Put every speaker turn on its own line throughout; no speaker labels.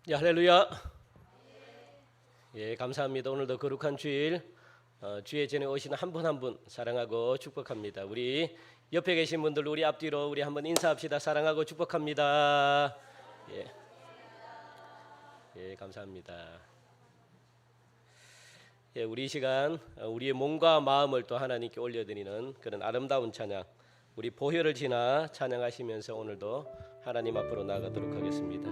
할렐루야. 감사합니다. 오늘도 거룩한 주일 주의 전에 오시는 한 분 한 분 사랑하고 축복합니다. 우리 옆에 계신 분들 우리 앞뒤로 우리 한번 인사합시다. 사랑하고 축복합니다. 감사합니다. 우리 이 시간 우리의 몸과 마음을 또 하나님께 올려드리는 그런 아름다운 찬양, 우리 보혈을 지나 찬양하시면서 오늘도 하나님 앞으로 나가도록 하겠습니다.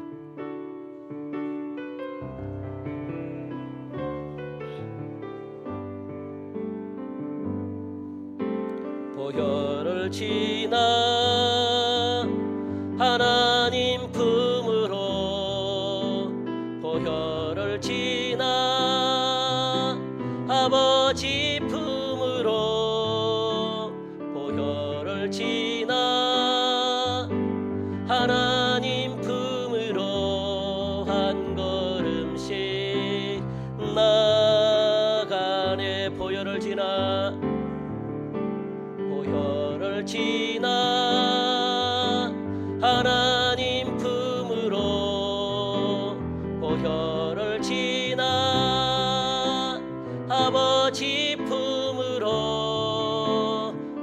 보혈을 지나 하나님 품으로, 보혈을 지나 아버지 품으로, 보혈을 지나 하나님 품으로 한 걸음씩 나가네. 보혈을 지나, 보혈을 지나 하나님 품으로, 보혈을 지나 아버지 품으로,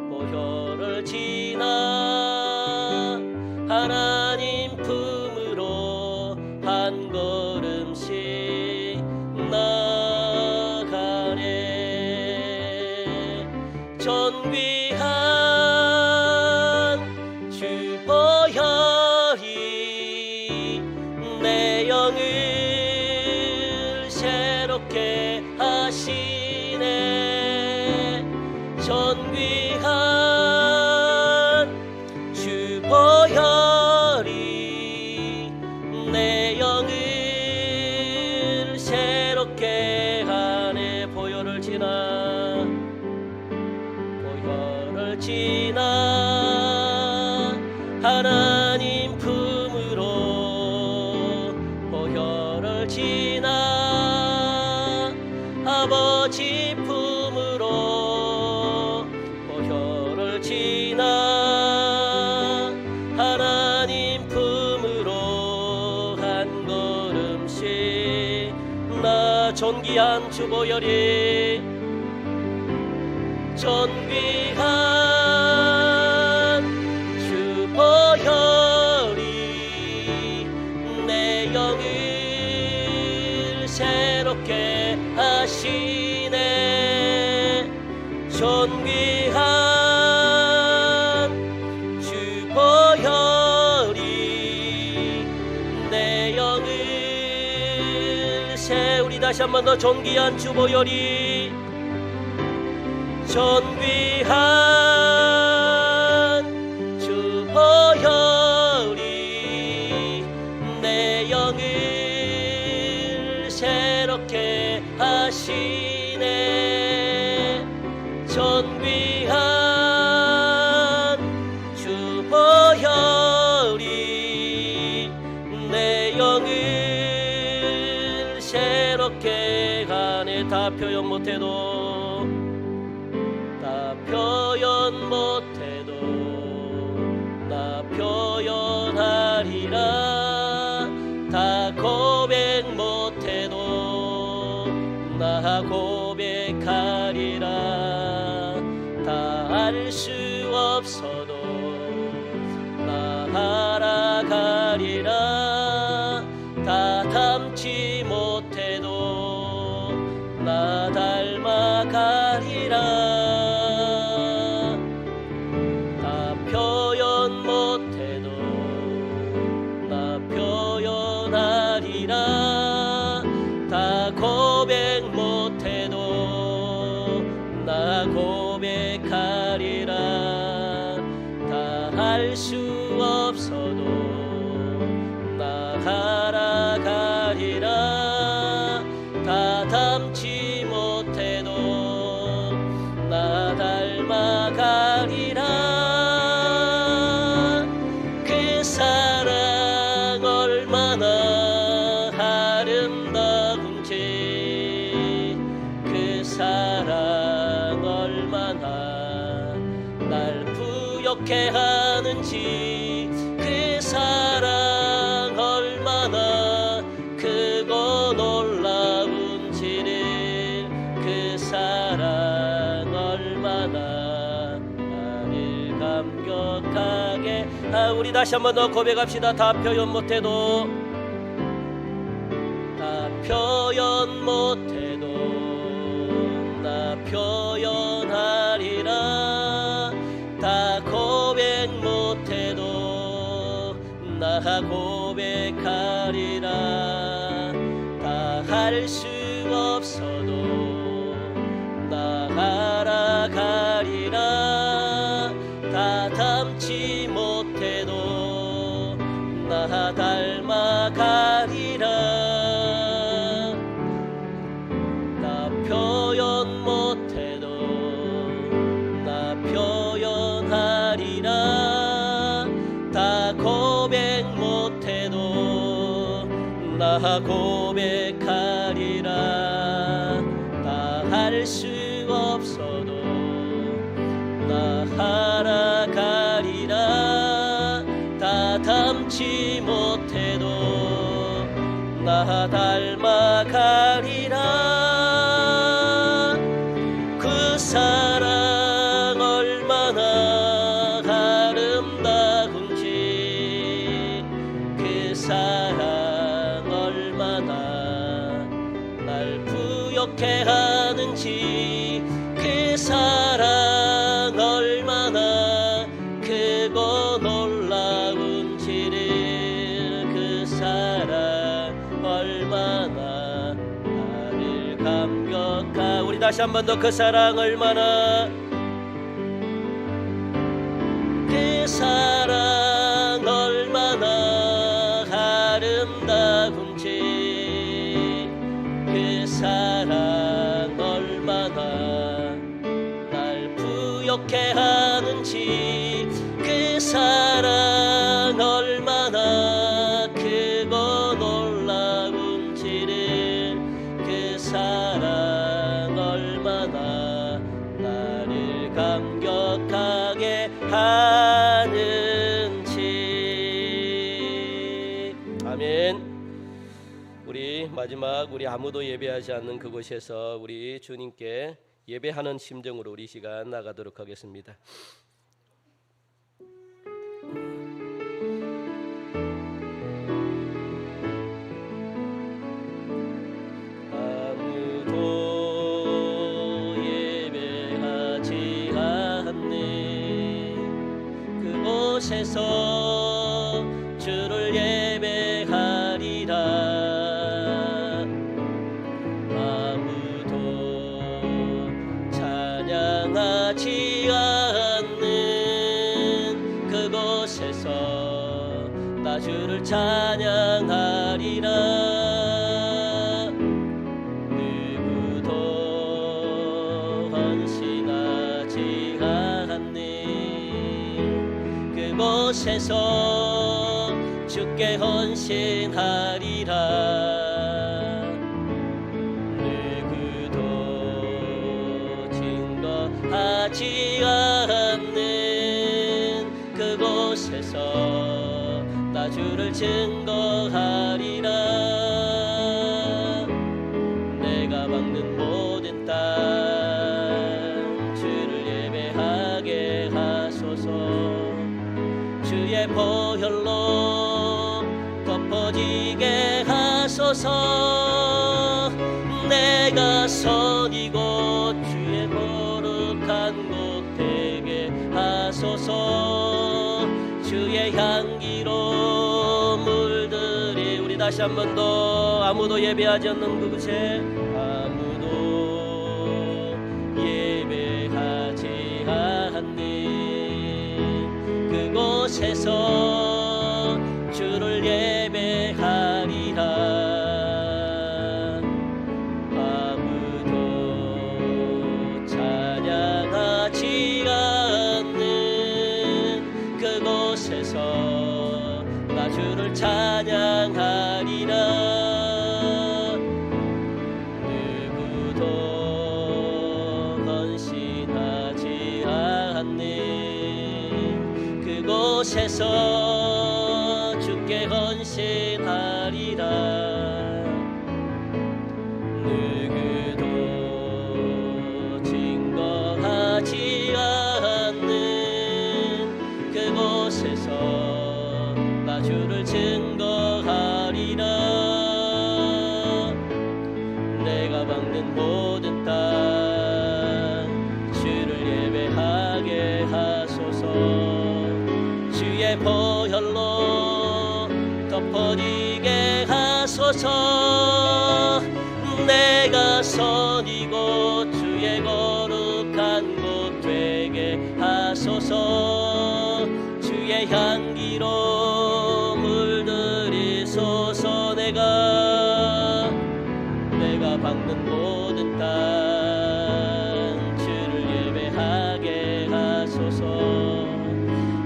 보혈을 지나 하나님 품으로 한 걸음씩 나가네. 존귀한 주 보혈이 내 영을 새롭게 하시네. 존귀한 주 보혈이 내 영을 새롭게 하네. 보혈을 지나, 보혈을 지나 하나님 품으로, 보혈을 지나 아버지 품으로, 보혈을 지나 하나님 품으로 한 걸음씩 나. 존귀한 주 보혈이, 존귀한 주 보혈이 내 영을 새롭게 하시네. 존귀한 주 보혈이 내 영을 우리 다시 한 번 더. 존귀한 주 보혈이, 존귀한 주 보혈이 내 영을 새롭게 하시네. 존귀한 주 보혈이 내 영을 새롭게 하네. 다 표현 못해도, 다 표현 못해도 나 표현하리라. 다 고백 못해도 나 고백하리라. 다 알 수 없어도 나 알아가리라. 다 닮지 못해도 나 닮아가리라. 다 표현 못해도 나 표현하리라. 다 고백 못해도 나 고백하리라. 다 알 수 없어도 나 알아가리라. 다 닮지 못해도 나 닮아가리라. 그 사랑 얼마나 아름다운지, 그 사랑 얼마나 날 부욕해 하는지, 그 사랑 얼마나, 그 감격하게. 우리 다시 한 번 더 고백합시다. 다 표현 못해도, 다 표현 못해도 나 표현하리라. 다 고백 못해도 나 고백하리라. 다 할 수 없어도 나 알아가리라. 다 닮지 못해도 나 닮아가리라. 나 표현 못해도 나 표현하리라. 다 고백 못해도 나 고백하리라. 다 할 수 없어도 나 알아가리라. 다 닮지 못해도 나 닮아가리라. 그 사랑 얼마나 아름다운지, 그 사랑 얼마나 날 부욕해 하는지, 그 사랑 얼마나 크고 놀라운지를, 그 사랑 얼마나 나를 감격하. 우리 다시 한 번 더 그 사랑 얼마나, 그 사랑 얼마나 아름다운지, 그 사랑 얼마나 날 부욕해 하는지, 그 사랑 얼마나 크고 놀라운지를, 그 사랑 얼마나 나를 감격하게 하는지. 아멘. 우리 마지막, 우리 아무도 예배하지 않는 그곳에서 우리 주님께 예배하는 심정으로 우리 시간 나가도록 하겠습니다. 아무도 예배하지 않는 그곳에서 주를 예배하리라. 찬양하지 않는 그곳에서 나 주를 찬양하리라. 누구도 헌신하지 않는 그곳에서 주께 헌신하리라. 하지 않는 그곳에서 나 주를 증거하리라. 내가 막는 모든 땅 주를 예배하게 하소서. 주의 보혈로 덮어지게 하소서. 내가 선이고 주의 거룩한 곳 되게 하소서. 주의 향기로 물들이. 우리 다시 한 번 더. 아무도 예배하지 않는 그곳에, 아무도 예배하지 않는 그곳에서 주를 예배하리라. 나 주를 찬양하리라. 누구도 헌신하지 않는 그곳에서 주께 헌신하리라. 누구도 증거하지 않는 주를 증거하리라. 내가 박는 모든 땅 주를 예배하게 하소서. 주의 보혈로 덮어지게 하소서. 내가 선이고 주의 거룩한 곳 되게 하소서. 주의 향기로 물들이소서. 내가 박는 모든 땅 주를 예배하게 하소서.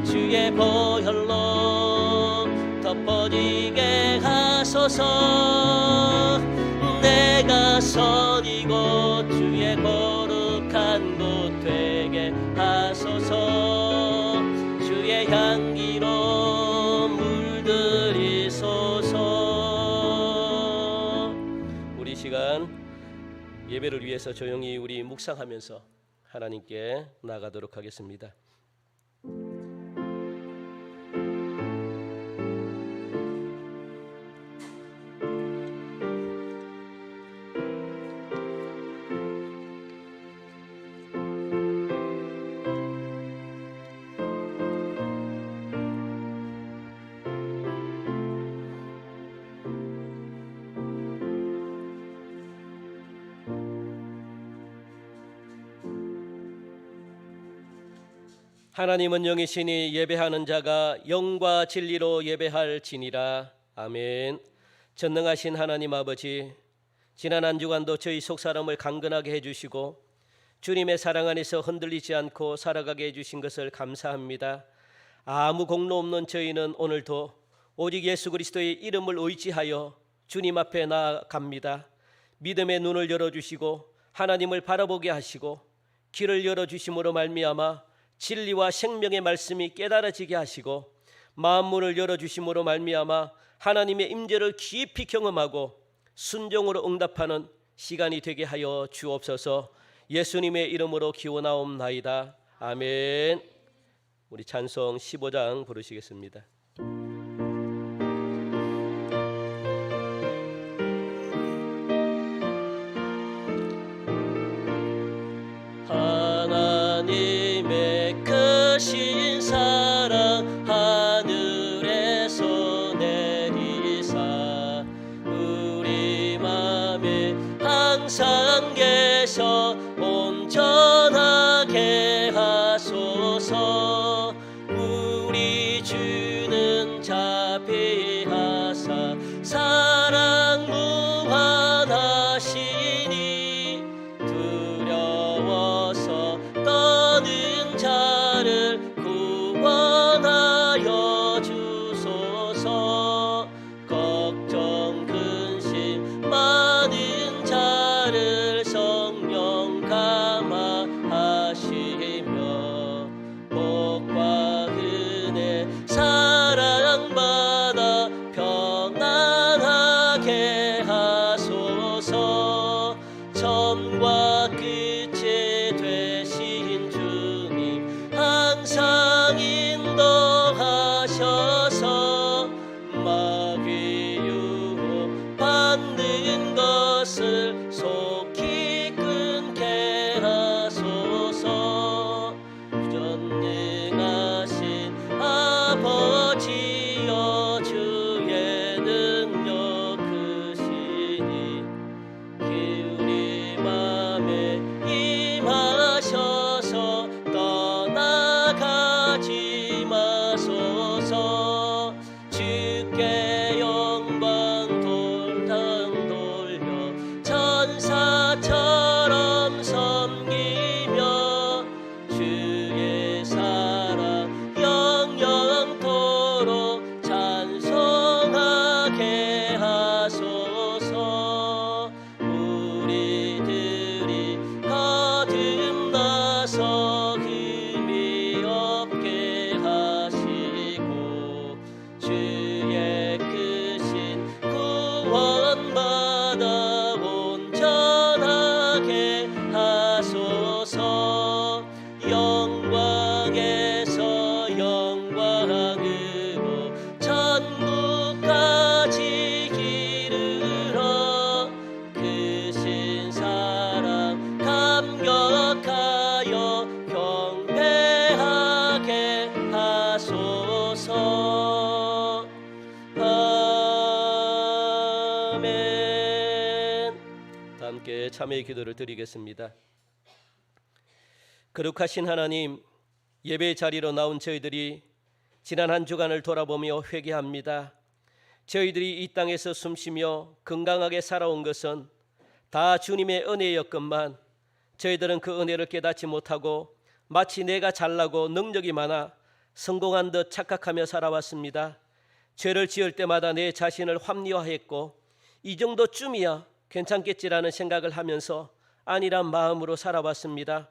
주의 보혈로 덮어지게 하소서. 내가 선이고 주의 거룩한 곳 되게 하소서. 주의 향기로 물들이소서. 우리 시간 예배를 위해서 조용히 우리 묵상하면서 하나님께 나가도록 하겠습니다. 하나님은 영이시니 예배하는 자가 영과 진리로 예배할지니라. 아멘. 전능하신 하나님 아버지, 지난 한 주간도 저희 속사람을 강건하게 해주시고 주님의 사랑 안에서 흔들리지 않고 살아가게 해주신 것을 감사합니다. 아무 공로 없는 저희는 오늘도 오직 예수 그리스도의 이름을 의지하여 주님 앞에 나아갑니다. 믿음의 눈을 열어주시고 하나님을 바라보게 하시고 길을 열어주심으로 말미암아 진리와 생명의 말씀이 깨달아지게 하시고 마음문을 열어주심으로 말미암아 하나님의 임재를 깊이 경험하고 순종으로 응답하는 시간이 되게 하여 주옵소서. 예수님의 이름으로 기원하옵나이다. 아멘. 우리 찬송 15장 부르시겠습니다. 하나님의 크신 사랑 하늘에서 내리사 우리 맘에 항상 계셔 온전하게 하소서. 우리 주는 자비하사 사랑 무한하시니 두려워서 떠는 자를 구원하여 주소서. 걱정 근심 많은 자를 성령 감화하시며 복과 은혜 사랑받아 평안하게 하소서. 처음과 끝이 되신 주님 항상 인도하셔서 마귀 유혹 받는 것을 속히 끊게 하소서. 전능하신 아버지여 주의 능력 크시니 우리 맘에 임하셔서 떠나가지 마소서. 주께 영광 돌당 돌려 천사처럼 섬기며 주의 사 참회의 기도를 드리겠습니다. 거룩하신 하나님, 예배의 자리로 나온 저희들이 지난 한 주간을 돌아보며 회개합니다. 저희들이 이 땅에서 숨쉬며 건강하게 살아온 것은 다 주님의 은혜였건만 저희들은 그 은혜를 깨닫지 못하고 마치 내가 잘나고 능력이 많아 성공한 듯 착각하며 살아왔습니다. 죄를 지을 때마다 내 자신을 합리화했고 이 정도쯤이야 괜찮겠지라는 생각을 하면서 아니란 마음으로 살아왔습니다.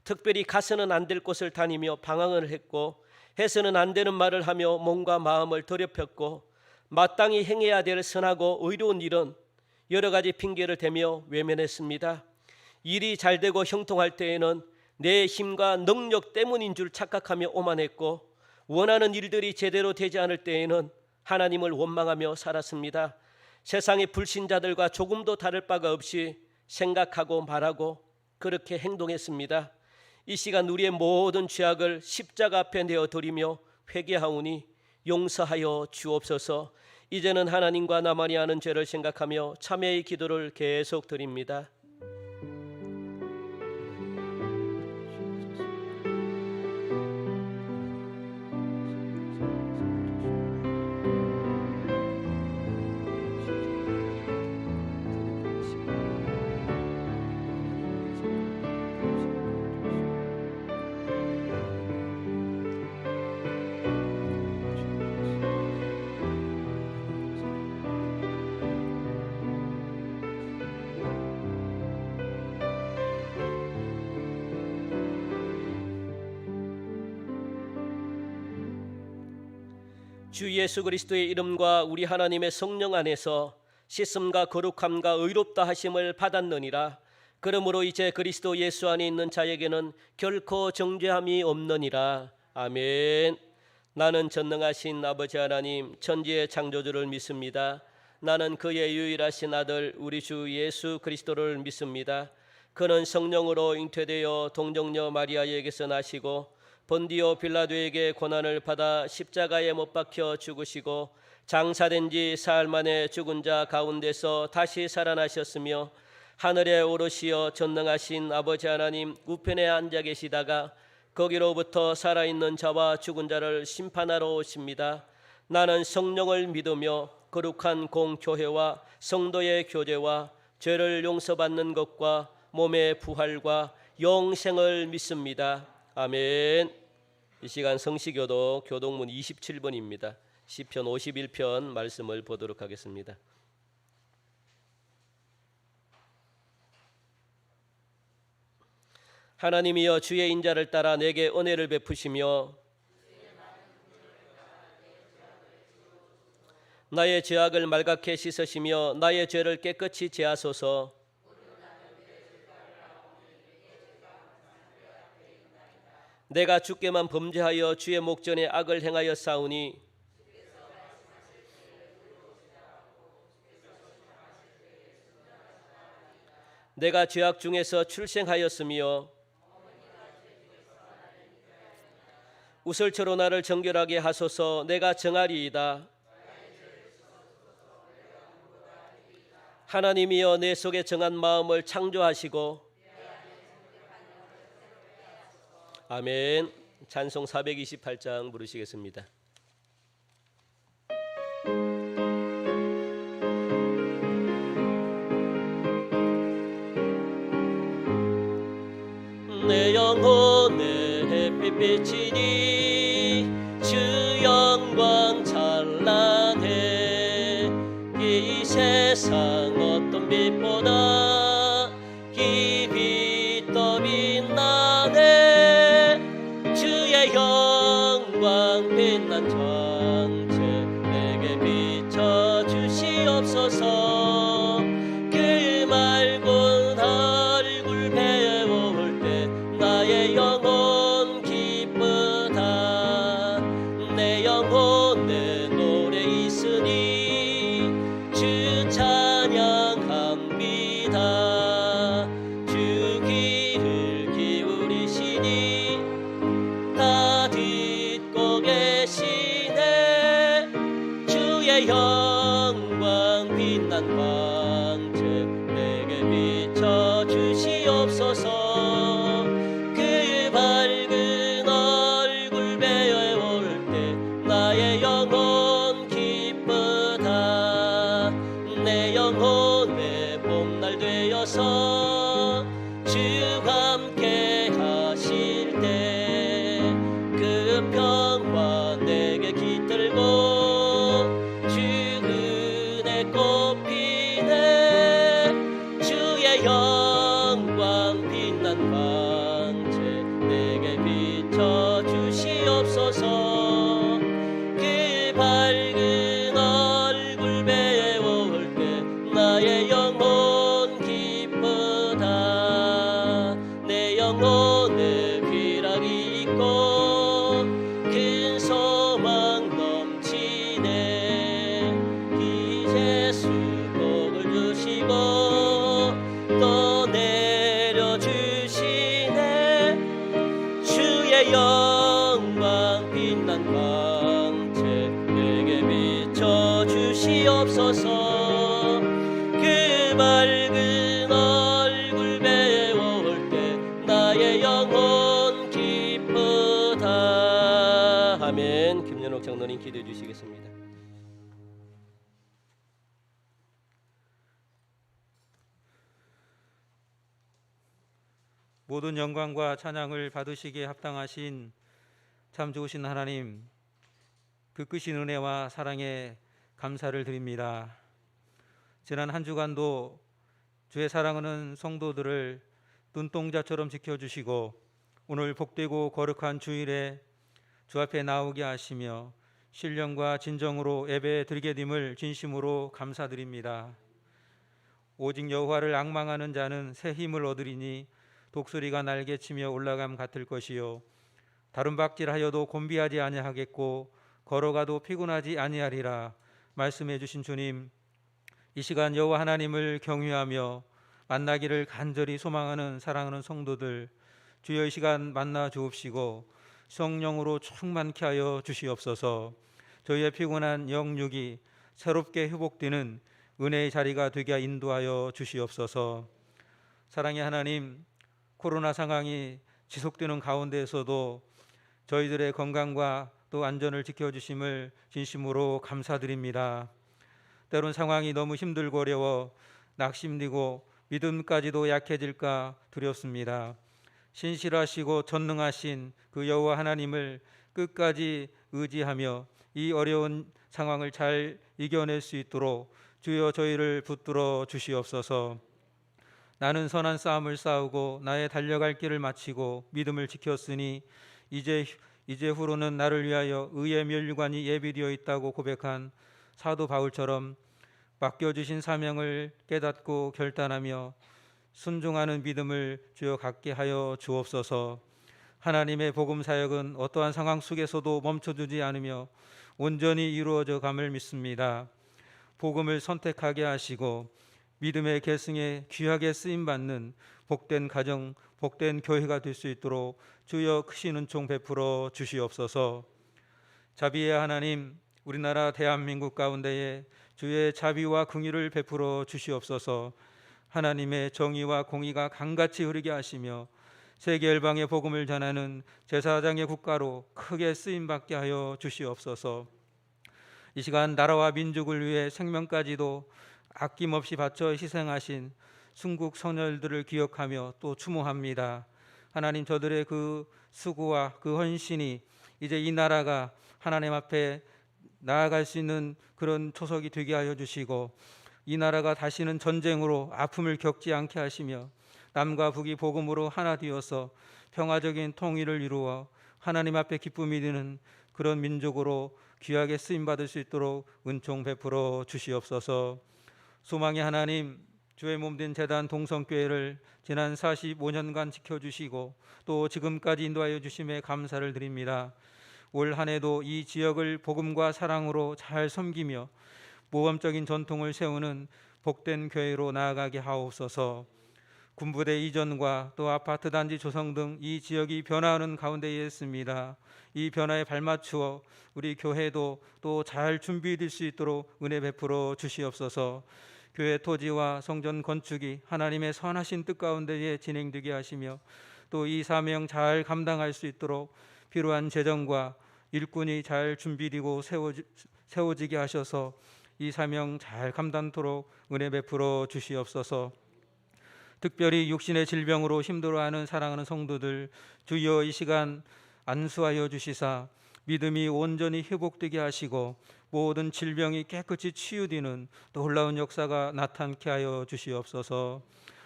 특별히 가서는 안 될 곳을 다니며 방황을 했고 해서는 안 되는 말을 하며 몸과 마음을 더럽혔고 마땅히 행해야 될 선하고 의로운 일은 여러 가지 핑계를 대며 외면했습니다. 일이 잘 되고 형통할 때에는 내 힘과 능력 때문인 줄 착각하며 오만했고 원하는 일들이 제대로 되지 않을 때에는 하나님을 원망하며 살았습니다. 세상의 불신자들과 조금도 다를 바가 없이 생각하고 말하고 그렇게 행동했습니다. 이 시간 우리의 모든 죄악을 십자가 앞에 내어드리며 회개하오니 용서하여 주옵소서. 이제는 하나님과 나만이 아는 죄를 생각하며 참회의 기도를 계속 드립니다. 주 예수 그리스도의 이름과 우리 하나님의 성령 안에서 씻음과 거룩함과 의롭다 하심을 받았느니라. 그러므로 이제 그리스도 예수 안에 있는 자에게는 결코 정죄함이 없느니라. 아멘. 나는 전능하신 아버지 하나님 천지의 창조주를 믿습니다. 나는 그의 유일하신 아들 우리 주 예수 그리스도를 믿습니다. 그는 성령으로 잉태되어 동정녀 마리아에게서 나시고 본디오 빌라도에게 고난을 받아 십자가에 못 박혀 죽으시고 장사된 지 사흘 만에 죽은 자 가운데서 다시 살아나셨으며 하늘에 오르시어 전능하신 아버지 하나님 우편에 앉아 계시다가 거기로부터 살아있는 자와 죽은 자를 심판하러 오십니다. 나는 성령을 믿으며 거룩한 공교회와 성도의 교제와 죄를 용서받는 것과 몸의 부활과 영생을 믿습니다. 아멘. 이 시간 성시교독 교독문 27번입니다. 시편 51편 말씀을 보도록 하겠습니다. 하나님이여 주의 인자를 따라 내게 은혜를 베푸시며 나의 죄악을 말갛게 씻으시며 나의 죄를 깨끗이 제하소서. 내가 주께만 범죄하여 주의 목전에 악을 행하여 싸우니 내가 죄악 중에서 출생하였으며 우슬초로 나를 정결하게 하소서. 내가 정하리이다. 하나님이여 내 속에 정한 마음을 창조하시고 아멘. 찬송 428장 부르시겠습니다. 내 영혼의 햇빛 비치니 주 영광 찬란해. 이 세상 어떤 빛보다 깊이 떠 빛나네. 주의 영광 빛난 정체 내게 비춰주시옵소서. 그 맑은 얼굴 배울 때 나의 영혼 기쁘다. 내 영혼에 노래 있으니 주 찬양합니다. 주 귀를 기울이시니 다 듣고 계시네. 주의 영광 빛난 광채 내게 비춰 주시옵소서. 그 밝은 얼굴 배워올 때 나의 영혼 기쁘다. 내 영혼에 비락이 있고 큰 소망 넘치네. 이 예수 복을 주시고 또 내려주시네. 주의 영광 빛난 광채 내게 비춰주시옵소서. 그 밝은 얼굴 배워올 때 나의 영혼 기쁘다. 아멘. 김연옥 장로님 기도해 주시겠습니다.
모든 영광과 찬양을 받으시기에 합당하신 참 좋으신 하나님, 그 크신 은혜와 사랑에 감사를 드립니다. 지난 한 주간도 주의 사랑하는 성도들을 눈동자처럼 지켜주시고 오늘 복되고 거룩한 주일에 주 앞에 나오게 하시며 신령과 진정으로 예배 드리게 됨을 진심으로 감사드립니다. 오직 여호와를 앙망하는 자는 새 힘을 얻으리니 독수리가 날개치며 올라감 같을 것이요 다름박질하여도 곤비하지 아니하겠고 걸어가도 피곤하지 아니하리라. 말씀해 주신 주님, 이 시간 여호와 하나님을 경유하며 만나기를 간절히 소망하는 사랑하는 성도들, 주여 이 시간 만나 주옵시고 성령으로 충만케 하여 주시옵소서. 저희의 피곤한 영육이 새롭게 회복되는 은혜의 자리가 되게 인도하여 주시옵소서. 사랑의 하나님, 코로나 상황이 지속되는 가운데에서도 저희들의 건강과 또 안전을 지켜주심을 진심으로 감사드립니다. 때론 상황이 너무 힘들고 어려워 낙심되고 믿음까지도 약해질까 두렵습니다. 신실하시고 전능하신 그 여호와 하나님을 끝까지 의지하며 이 어려운 상황을 잘 이겨낼 수 있도록 주여 저희를 붙들어 주시옵소서. 나는 선한 싸움을 싸우고 나의 달려갈 길을 마치고 믿음을 지켰으니 이제 후로는 나를 위하여 의의 면류관이 예비되어 있다고 고백한 사도 바울처럼 맡겨주신 사명을 깨닫고 결단하며 순종하는 믿음을 주여 갖게 하여 주옵소서. 하나님의 복음 사역은 어떠한 상황 속에서도 멈춰두지 않으며 온전히 이루어져 감을 믿습니다. 복음을 선택하게 하시고 믿음의 계승에 귀하게 쓰임받는 복된 가정, 복된 교회가 될 수 있도록 주여 크신 은총 베풀어 주시옵소서. 자비의 하나님, 우리나라 대한민국 가운데에 주의 자비와 긍휼을 베풀어 주시옵소서. 하나님의 정의와 공의가 강같이 흐르게 하시며 세계 열방의 복음을 전하는 제사장의 국가로 크게 쓰임받게 하여 주시옵소서. 이 시간 나라와 민족을 위해 생명까지도 아낌없이 바쳐 희생하신 순국 선열들을 기억하며 또 추모합니다. 하나님, 저들의 그 수고와 그 헌신이 이제 이 나라가 하나님 앞에 나아갈 수 있는 그런 초석이 되게 하여 주시고 이 나라가 다시는 전쟁으로 아픔을 겪지 않게 하시며 남과 북이 복음으로 하나 되어서 평화적인 통일을 이루어 하나님 앞에 기쁨이 되는 그런 민족으로 귀하게 쓰임받을 수 있도록 은총 베풀어 주시옵소서. 소망의 하나님, 주의 몸된 재단 동성교회를 지난 45년간 지켜주시고 또 지금까지 인도하여 주심에 감사를 드립니다. 올 한 해도 이 지역을 복음과 사랑으로 잘 섬기며 모범적인 전통을 세우는 복된 교회로 나아가게 하옵소서. 군부대 이전과 또 아파트 단지 조성 등 이 지역이 변화하는 가운데에 있습니다. 이 변화에 발맞추어 우리 교회도 또 잘 준비될 수 있도록 은혜 베풀어 주시옵소서. 교회 토지와 성전 건축이 하나님의 선하신 뜻 가운데에 진행되게 하시며 또 이 사명 잘 감당할 수 있도록 필요한 재정과 일꾼이 잘 준비되고 세워지게 하셔서 이 사명 잘 감당토록 은혜 베풀어 주시옵소서. 특별히 육신의 질병으로 힘들어하는 사랑하는 성도들, 주여 이 시간 안수하여 주시사 믿음이 온전히 회복되게 하시고 모든 질병이 깨끗이 치유되는 놀라운 역사가 나타나게 하여 주시옵소서.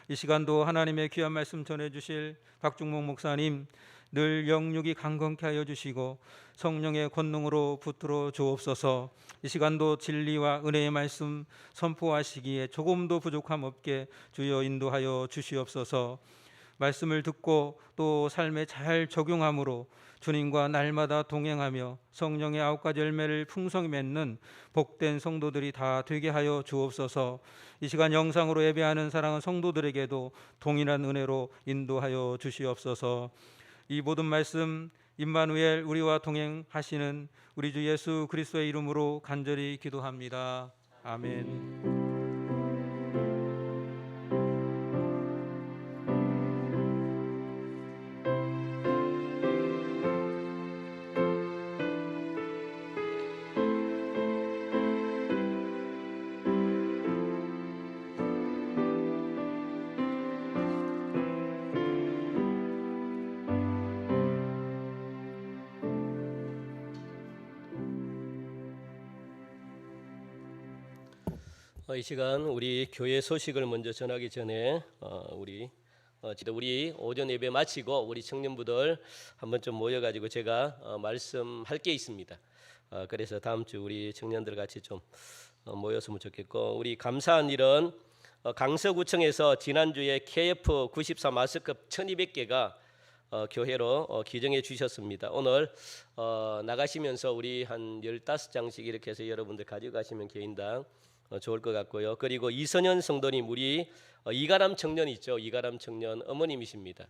이 시간도 하나님의 귀한 말씀 전해주실 박중목 목사님, 늘 영육이 강건케 하여 주시고 성령의 권능으로 붙들어 주옵소서. 이 시간도 진리와 은혜의 말씀 선포하시기에 조금도 부족함 없게 주여 인도하여 주시옵소서. 말씀을 듣고 또 삶에 잘 적용함으로 주님과 날마다 동행하며 성령의 9가지 열매를 풍성히 맺는 복된 성도들이 다 되게 하여 주옵소서. 이 시간 영상으로 예배하는 사랑하는 성도들에게도 동일한 은혜로 인도하여 주시옵소서. 이 모든 말씀 임마누엘 우리와 동행하시는 우리 주 예수 그리스도의 이름으로 간절히 기도합니다. 아멘.
이 시간 우리 교회 소식을 먼저 전하기 전에 우리 오전 예배 마치고 우리 청년부들 한번 좀 모여가지고 제가 말씀할 게 있습니다. 그래서 다음 주 우리 청년들 같이 좀 모였으면 좋겠고, 우리 감사한 일은 강서구청에서 지난주에 KF94 마스급 1200개가 교회로 기증해 주셨습니다. 오늘 나가시면서 우리 한 15장씩 이렇게 해서 여러분들 가져가시면 개인당 좋을 것 같고요. 그리고 이선현 성도님, 우리 이가람 청년 있죠. 이가람 청년 어머님이십니다.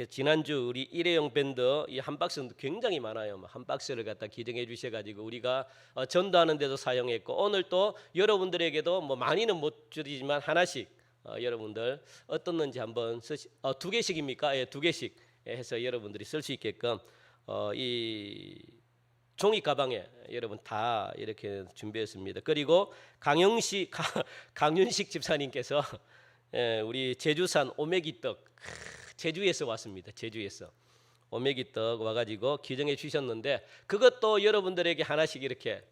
지난주 우리 일회용 밴드 이 한 박스 굉장히 많아요. 한 박스를 갖다 기증해 주셔가지고 우리가 전도하는 데도 사용했고, 오늘 또 여러분들에게도 뭐 많이는 못 드리지만 하나씩 여러분들 어떻는지 한번 두 개씩입니까? 예, 두 개씩 해서 여러분들이 쓸 수 있게끔 이 종이 가방에 여러분 다 이렇게 준비했습니다. 그리고 강윤식 집사님께서 우리 제주산 오메기떡 제주에서 왔습니다. 제주에서 오메기떡 와가지고 기증해 주셨는데, 그것도 여러분들에게 하나씩 이렇게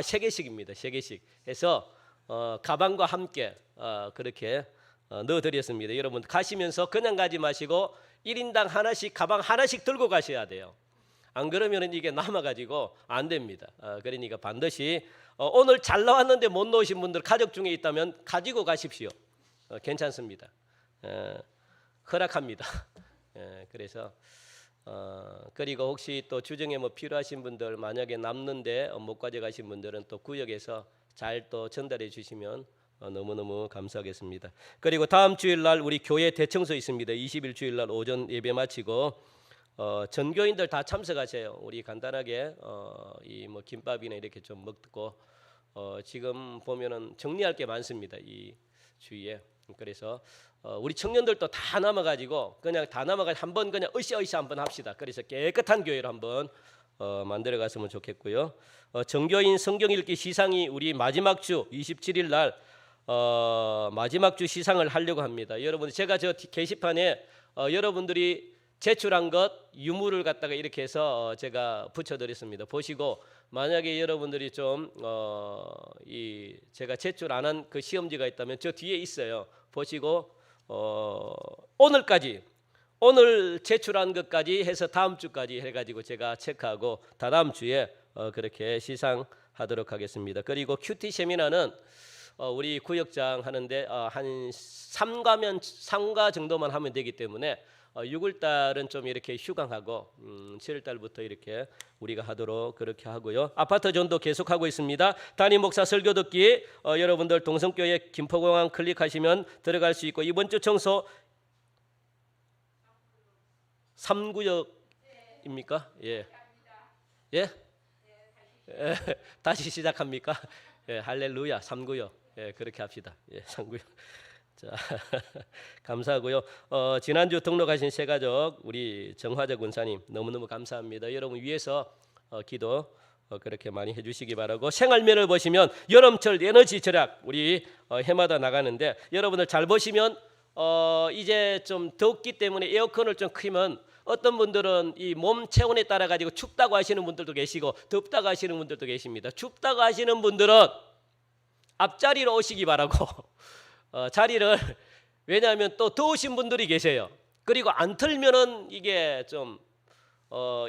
세 개씩입니다. 세 개씩 해서 가방과 함께 그렇게 넣어드렸습니다. 여러분 가시면서 그냥 가지 마시고 1인당 하나씩 가방 하나씩 들고 가셔야 돼요. 안 그러면 이게 남아가지고 안 됩니다. 그러니까 반드시 오늘 잘 나왔는데 못 넣으신 분들 가족 중에 있다면 가지고 가십시오. 괜찮습니다. 허락합니다. 그래서 그리고 혹시 또 주정에 뭐 필요하신 분들 만약에 남는데 못 가져가신 분들은 또 구역에서 잘 또 전달해 주시면 너무너무 감사하겠습니다. 그리고 다음 주일날 우리 교회 대청소 있습니다. 20일 주일날 오전 예배 마치고 전교인들 다 참석하세요. 우리 간단하게 이 뭐 김밥이나 이렇게 좀 먹고 지금 보면은 정리할 게 많습니다. 이 주위에. 그래서 우리 청년들도 다 남아가지고 그냥 한번 그냥 으쌰으쌰 한번 합시다. 그래서 깨끗한 교회를 한번 만들어 갔으면 좋겠고요. 전교인 성경 읽기 시상이 우리 마지막 주 27일 날 마지막 주 시상을 하려고 합니다. 여러분 제가 저 게시판에 여러분들이 제출한 것 유무를 갖다가 이렇게 해서 제가 붙여드렸습니다. 보시고 만약에 여러분들이 좀 제가 제출 안 한 그 시험지가 있다면 저 뒤에 있어요. 보시고 오늘 제출한 것까지 해서 다음 주까지 해가지고 제가 체크하고 다다음 주에 그렇게 시상하도록 하겠습니다. 그리고 큐티 세미나는 우리 구역장 하는데 한 3가 정도만 하면 되기 때문에 6월달은 좀 이렇게 휴강하고 7월달부터 이렇게 우리가 하도록 그렇게 하고요. 아파트 전도 계속하고 있습니다. 담임 목사 설교 듣기 여러분들 동성교회 김포공항 클릭하시면 들어갈 수 있고, 이번 주 청소 3구역입니까? 예. 예? 다시 시작합니까? 예, 할렐루야. 3구역. 예, 그렇게 합시다. 예, 3구역. 자, 감사하고요. 지난주 등록하신 새 가족 우리 정화자 군사님 너무너무 감사합니다. 여러분 위해서 기도 그렇게 많이 해주시기 바라고, 생활면을 보시면 여름철 에너지 절약 우리 해마다 나가는데 여러분들 잘 보시면 이제 좀 덥기 때문에 에어컨을 좀 키면 어떤 분들은 이 몸 체온에 따라 가지고 춥다고 하시는 분들도 계시고 덥다고 하시는 분들도 계십니다. 춥다고 하시는 분들은 앞자리로 오시기 바라고 자리를, 왜냐하면 또 더우신 분들이 계세요. 그리고 안 틀면은 이게 좀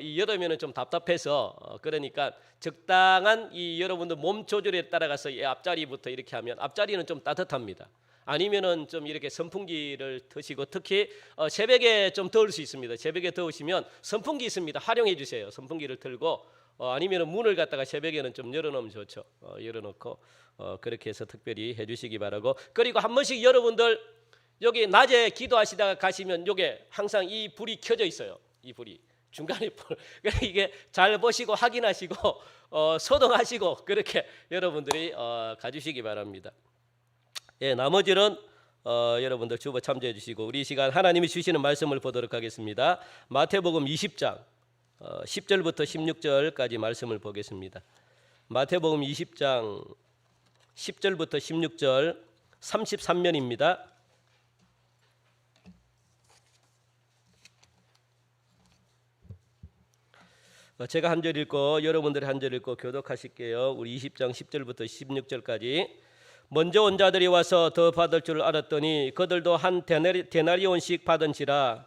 이 여름에는 좀 답답해서 그러니까 적당한 이 여러분들 몸 조절에 따라가서 이 앞자리부터 이렇게 하면 앞자리는 좀 따뜻합니다. 아니면은 좀 이렇게 선풍기를 트시고 특히 새벽에 좀 더울 수 있습니다. 새벽에 더우시면 선풍기 있습니다. 활용해 주세요. 선풍기를 틀고 아니면은 문을 갖다가 새벽에는 좀 열어놓으면 좋죠. 열어놓고 그렇게 해서 특별히 해주시기 바라고. 그리고 한 번씩 여러분들 여기 낮에 기도하시다가 가시면 요게 항상 이 불이 켜져 있어요. 이 불이 중간에 불. 이게 잘 보시고 확인하시고 소독하시고 그렇게 여러분들이 가주시기 바랍니다. 예, 나머지는 여러분들 주보 참조해 주시고 우리 이 시간 하나님이 주시는 말씀을 보도록 하겠습니다. 마태복음 20장 10절부터 16절까지 말씀을 보겠습니다. 마태복음 20장 10절부터 16절 33면입니다. 제가 한 절 읽고 여러분들이 한 절 읽고 교독하실게요. 우리 20장 10절부터 16절까지. 먼저 온 자들이 와서 더 받을 줄 알았더니 그들도 한 데나리온씩 받은지라.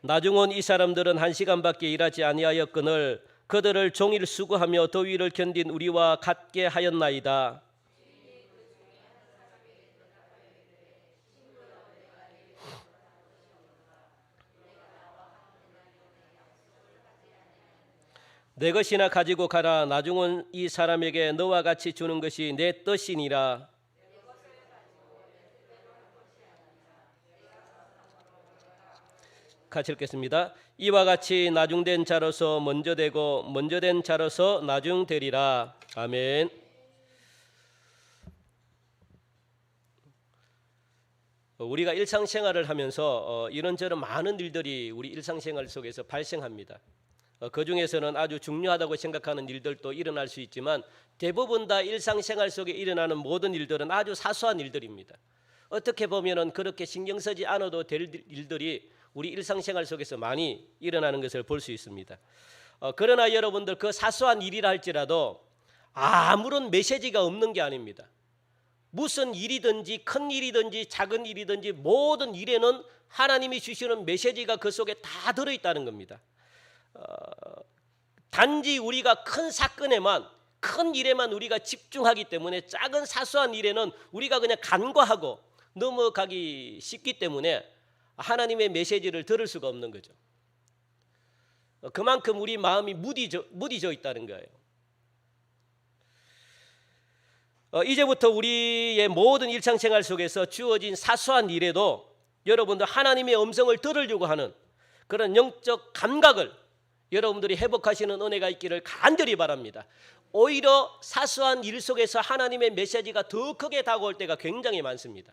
나중 온 이 사람들은 1시간밖에 일하지 아니하였거늘 그들을 종일 수고하며 더위를 견딘 우리와 같게 하였나이다. 내 것이나 가지고 가라. 나중 온 이 사람에게 너와 같이 주는 것이 내 뜻이니라. 같이 읽겠습니다. 이와 같이 나중된 자로서 먼저 되고 먼저 된 자로서 나중되리라. 아멘. 우리가 일상생활을 하면서 이런저런 많은 일들이 우리 일상생활 속에서 발생합니다. 그 중에서는 아주 중요하다고 생각하는 일들도 일어날 수 있지만 대부분 다 일상생활 속에 일어나는 모든 일들은 아주 사소한 일들입니다. 어떻게 보면은 그렇게 신경 쓰지 않아도 될 일들이 우리 일상생활 속에서 많이 일어나는 것을 볼 수 있습니다. 그러나 여러분들 그 사소한 일이라 할지라도 아무런 메시지가 없는 게 아닙니다. 무슨 일이든지 큰 일이든지 작은 일이든지 모든 일에는 하나님이 주시는 메시지가 그 속에 다 들어있다는 겁니다. 단지 우리가 큰 사건에만 큰 일에만 우리가 집중하기 때문에 작은 사소한 일에는 우리가 그냥 간과하고 넘어가기 쉽기 때문에 하나님의 메시지를 들을 수가 없는 거죠. 그만큼 우리 마음이 무디져 있다는 거예요. 이제부터 우리의 모든 일상생활 속에서 주어진 사소한 일에도 여러분들 하나님의 음성을 들으려고 하는 그런 영적 감각을 여러분들이 회복하시는 은혜가 있기를 간절히 바랍니다. 오히려 사소한 일 속에서 하나님의 메시지가 더 크게 다가올 때가 굉장히 많습니다.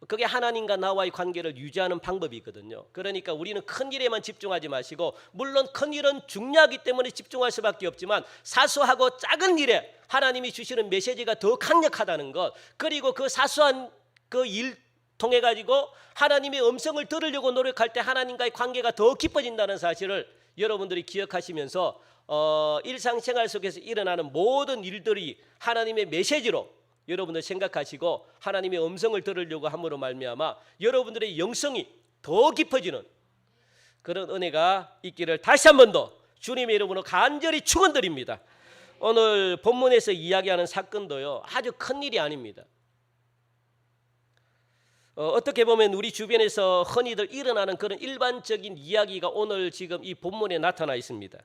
그게 하나님과 나와의 관계를 유지하는 방법이거든요. 그러니까 우리는 큰 일에만 집중하지 마시고, 물론 큰 일은 중요하기 때문에 집중할 수밖에 없지만 사소하고 작은 일에 하나님이 주시는 메시지가 더 강력하다는 것, 그리고 그 사소한 그 일 통해 가지고 하나님의 음성을 들으려고 노력할 때 하나님과의 관계가 더 깊어진다는 사실을 여러분들이 기억하시면서 일상생활 속에서 일어나는 모든 일들이 하나님의 메시지로 여러분들 생각하시고 하나님의 음성을 들으려고 함으로 말미암아 여러분들의 영성이 더 깊어지는 그런 은혜가 있기를 다시 한 번 더 주님의 이름으로 간절히 축원드립니다. 오늘 본문에서 이야기하는 사건도요, 아주 큰 일이 아닙니다. 어떻게 보면 우리 주변에서 흔히들 일어나는 그런 일반적인 이야기가 오늘 지금 이 본문에 나타나 있습니다.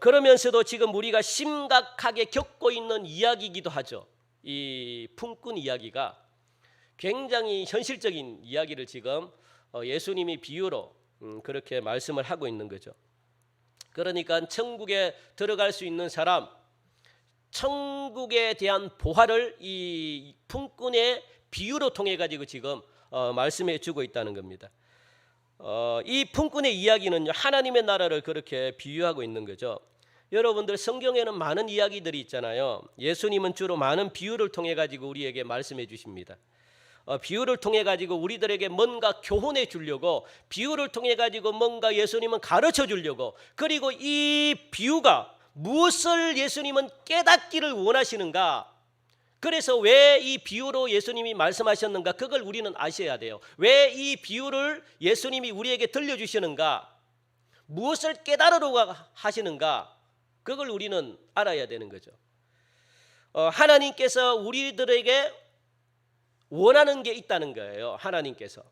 그러면서도 지금 우리가 심각하게 겪고 있는 이야기이기도 하죠. 이 품꾼 이야기가 굉장히 현실적인 이야기를 지금 예수님이 비유로 그렇게 말씀을 하고 있는 거죠. 그러니까 천국에 들어갈 수 있는 사람, 천국에 대한 보화를 이 품꾼의 비유로 통해 가지고 지금 말씀해 주고 있다는 겁니다. 이 품꾼의 이야기는요, 하나님의 나라를 그렇게 비유하고 있는 거죠. 여러분들 성경에는 많은 이야기들이 있잖아요. 예수님은 주로 많은 비유를 통해 가지고 우리에게 말씀해 주십니다. 비유를 통해 가지고 우리들에게 뭔가 교훈해 주려고, 비유를 통해 가지고 뭔가 예수님은 가르쳐 주려고, 그리고 이 비유가 무엇을 예수님은 깨닫기를 원하시는가, 그래서 왜 이 비유로 예수님이 말씀하셨는가? 그걸 우리는 아셔야 돼요. 왜 이 비유를 예수님이 우리에게 들려주시는가? 무엇을 깨달으러 하시는가? 그걸 우리는 알아야 되는 거죠. 하나님께서 우리들에게 원하는 게 있다는 거예요. 하나님께서.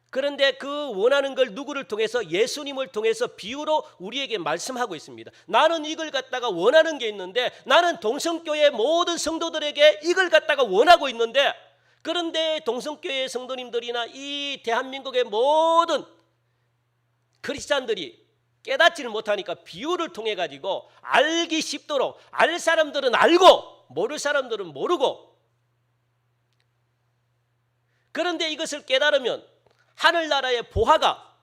그런데 그 원하는 걸 누구를 통해서? 예수님을 통해서 비유로 우리에게 말씀하고 있습니다. 나는 이걸 갖다가 원하는 게 있는데, 나는 동성교회 모든 성도들에게 이걸 갖다가 원하고 있는데, 그런데 동성교회 성도님들이나 이 대한민국의 모든 크리스찬들이 깨닫지를 못하니까 비유를 통해 가지고 알기 쉽도록, 알 사람들은 알고 모를 사람들은 모르고, 그런데 이것을 깨달으면 하늘나라의 보화가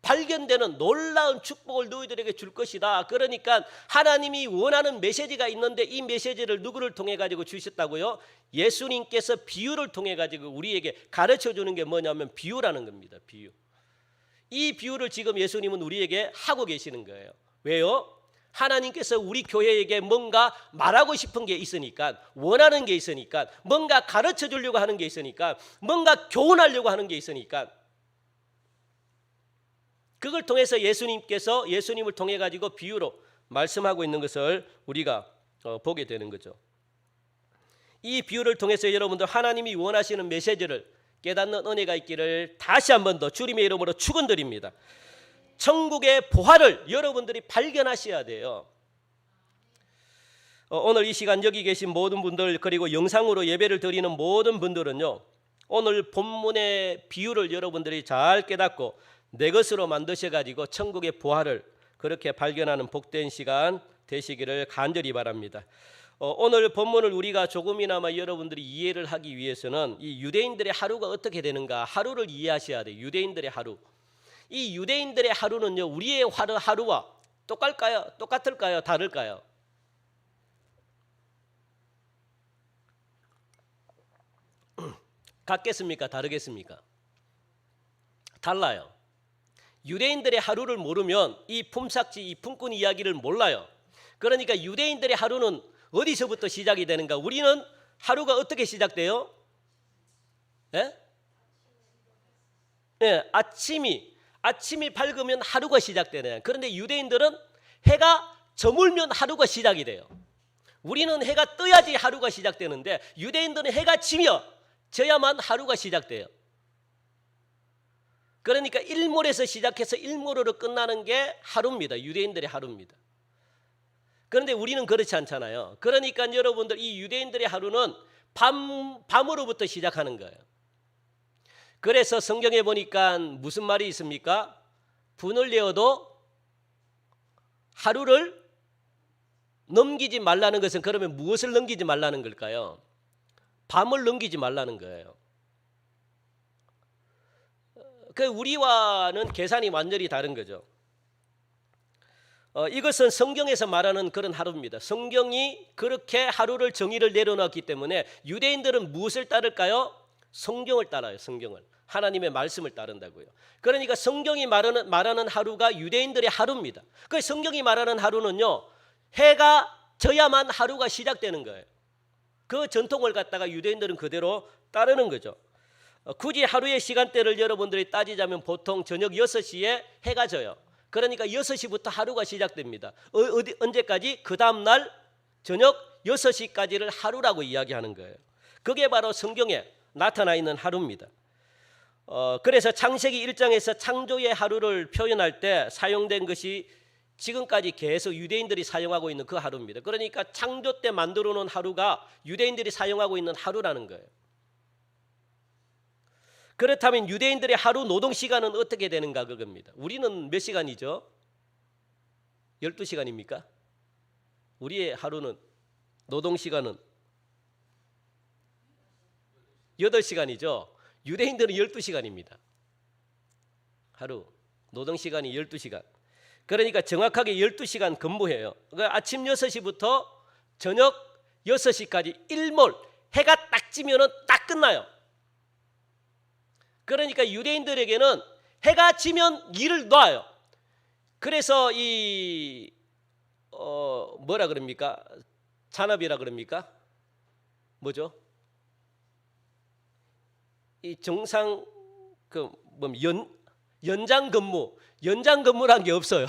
발견되는 놀라운 축복을 너희들에게 줄 것이다. 그러니까 하나님이 원하는 메시지가 있는데, 이 메시지를 누구를 통해 가지고 주셨다고요? 예수님께서 비유를 통해 가지고 우리에게 가르쳐 주는 게 뭐냐면 비유라는 겁니다. 비유. 이 비유를 지금 예수님은 우리에게 하고 계시는 거예요. 왜요? 하나님께서 우리 교회에게 뭔가 말하고 싶은 게 있으니까, 원하는 게 있으니까, 뭔가 가르쳐 주려고 하는 게 있으니까, 뭔가 교훈하려고 하는 게 있으니까, 그걸 통해서 예수님을 통해 가지고 비유로 말씀하고 있는 것을 우리가 보게 되는 거죠. 이 비유를 통해서 여러분들 하나님이 원하시는 메시지를 깨닫는 은혜가 있기를 다시 한 번 더 주님의 이름으로 축원드립니다. 천국의 보화를 여러분들이 발견하셔야 돼요. 오늘 이 시간 여기 계신 모든 분들, 그리고 영상으로 예배를 드리는 모든 분들은요, 오늘 본문의 비유를 여러분들이 잘 깨닫고 내 것으로 만드셔가지고 천국의 보화를 그렇게 발견하는 복된 시간 되시기를 간절히 바랍니다. 오늘 본문을 우리가 조금이나마 여러분들이 이해를 하기 위해서는 이 유대인들의 하루가 어떻게 되는가, 하루를 이해하셔야 돼요. 유대인들의 하루. 이 유대인들의 하루는요, 우리의 하루와 똑같을까요? 다를까요? 같겠습니까? 다르겠습니까? 달라요. 유대인들의 하루를 모르면 이 품삯지, 이 품꾼 이야기를 몰라요. 그러니까 유대인들의 하루는 어디서부터 시작이 되는가? 우리는 하루가 어떻게 시작돼요? 예? 네, 아침이 밝으면 하루가 시작되네요. 그런데 유대인들은 해가 저물면 하루가 시작이 돼요. 우리는 해가 떠야지 하루가 시작되는데, 유대인들은 해가 져야만 하루가 시작돼요. 그러니까 일몰에서 시작해서 일몰으로 끝나는 게 하루입니다. 유대인들의 하루입니다. 그런데 우리는 그렇지 않잖아요. 그러니까 여러분들, 이 유대인들의 하루는 밤으로부터 시작하는 거예요. 그래서 성경에 보니까 무슨 말이 있습니까? 분을 내어도 하루를 넘기지 말라는 것은, 그러면 무엇을 넘기지 말라는 걸까요? 밤을 넘기지 말라는 거예요. 그 우리와는 계산이 완전히 다른 거죠. 이것은 성경에서 말하는 그런 하루입니다. 성경이 그렇게 하루를 정의를 내려놨기 때문에 유대인들은 무엇을 따를까요? 성경을 따라요. 성경을. 하나님의 말씀을 따른다고요. 그러니까 성경이 말하는 하루가 유대인들의 하루입니다. 그 성경이 말하는 하루는요, 해가 져야만 하루가 시작되는 거예요. 그 전통을 갖다가 유대인들은 그대로 따르는 거죠. 굳이 하루의 시간대를 여러분들이 따지자면 보통 저녁 6시에 해가 져요. 그러니까 6시부터 하루가 시작됩니다. 언제까지? 그 다음날 저녁 6시까지를 하루라고 이야기하는 거예요. 그게 바로 성경에 나타나 있는 하루입니다. 그래서 창세기 1장에서 창조의 하루를 표현할 때 사용된 것이 지금까지 계속 유대인들이 사용하고 있는 그 하루입니다. 그러니까 창조 때 만들어 놓은 하루가 유대인들이 사용하고 있는 하루라는 거예요. 그렇다면 유대인들의 하루 노동 시간은 어떻게 되는가 그겁니다. 우리는 몇 시간이죠? 12시간입니까? 우리의 하루는, 노동 시간은 8시간이죠. 유대인들은 12시간입니다. 하루 노동 시간이 12시간. 그러니까 정확하게 12시간 근무해요. 그러니까 아침 6시부터 저녁 6시까지 일몰, 해가 딱 지면은 딱 끝나요. 그러니까 유대인들에게는 해가 지면 일을 놔요. 그래서 뭐라 그럽니까? 잔업이라 그럽니까? 뭐죠? 이 정상 연장 근무란 게 없어요.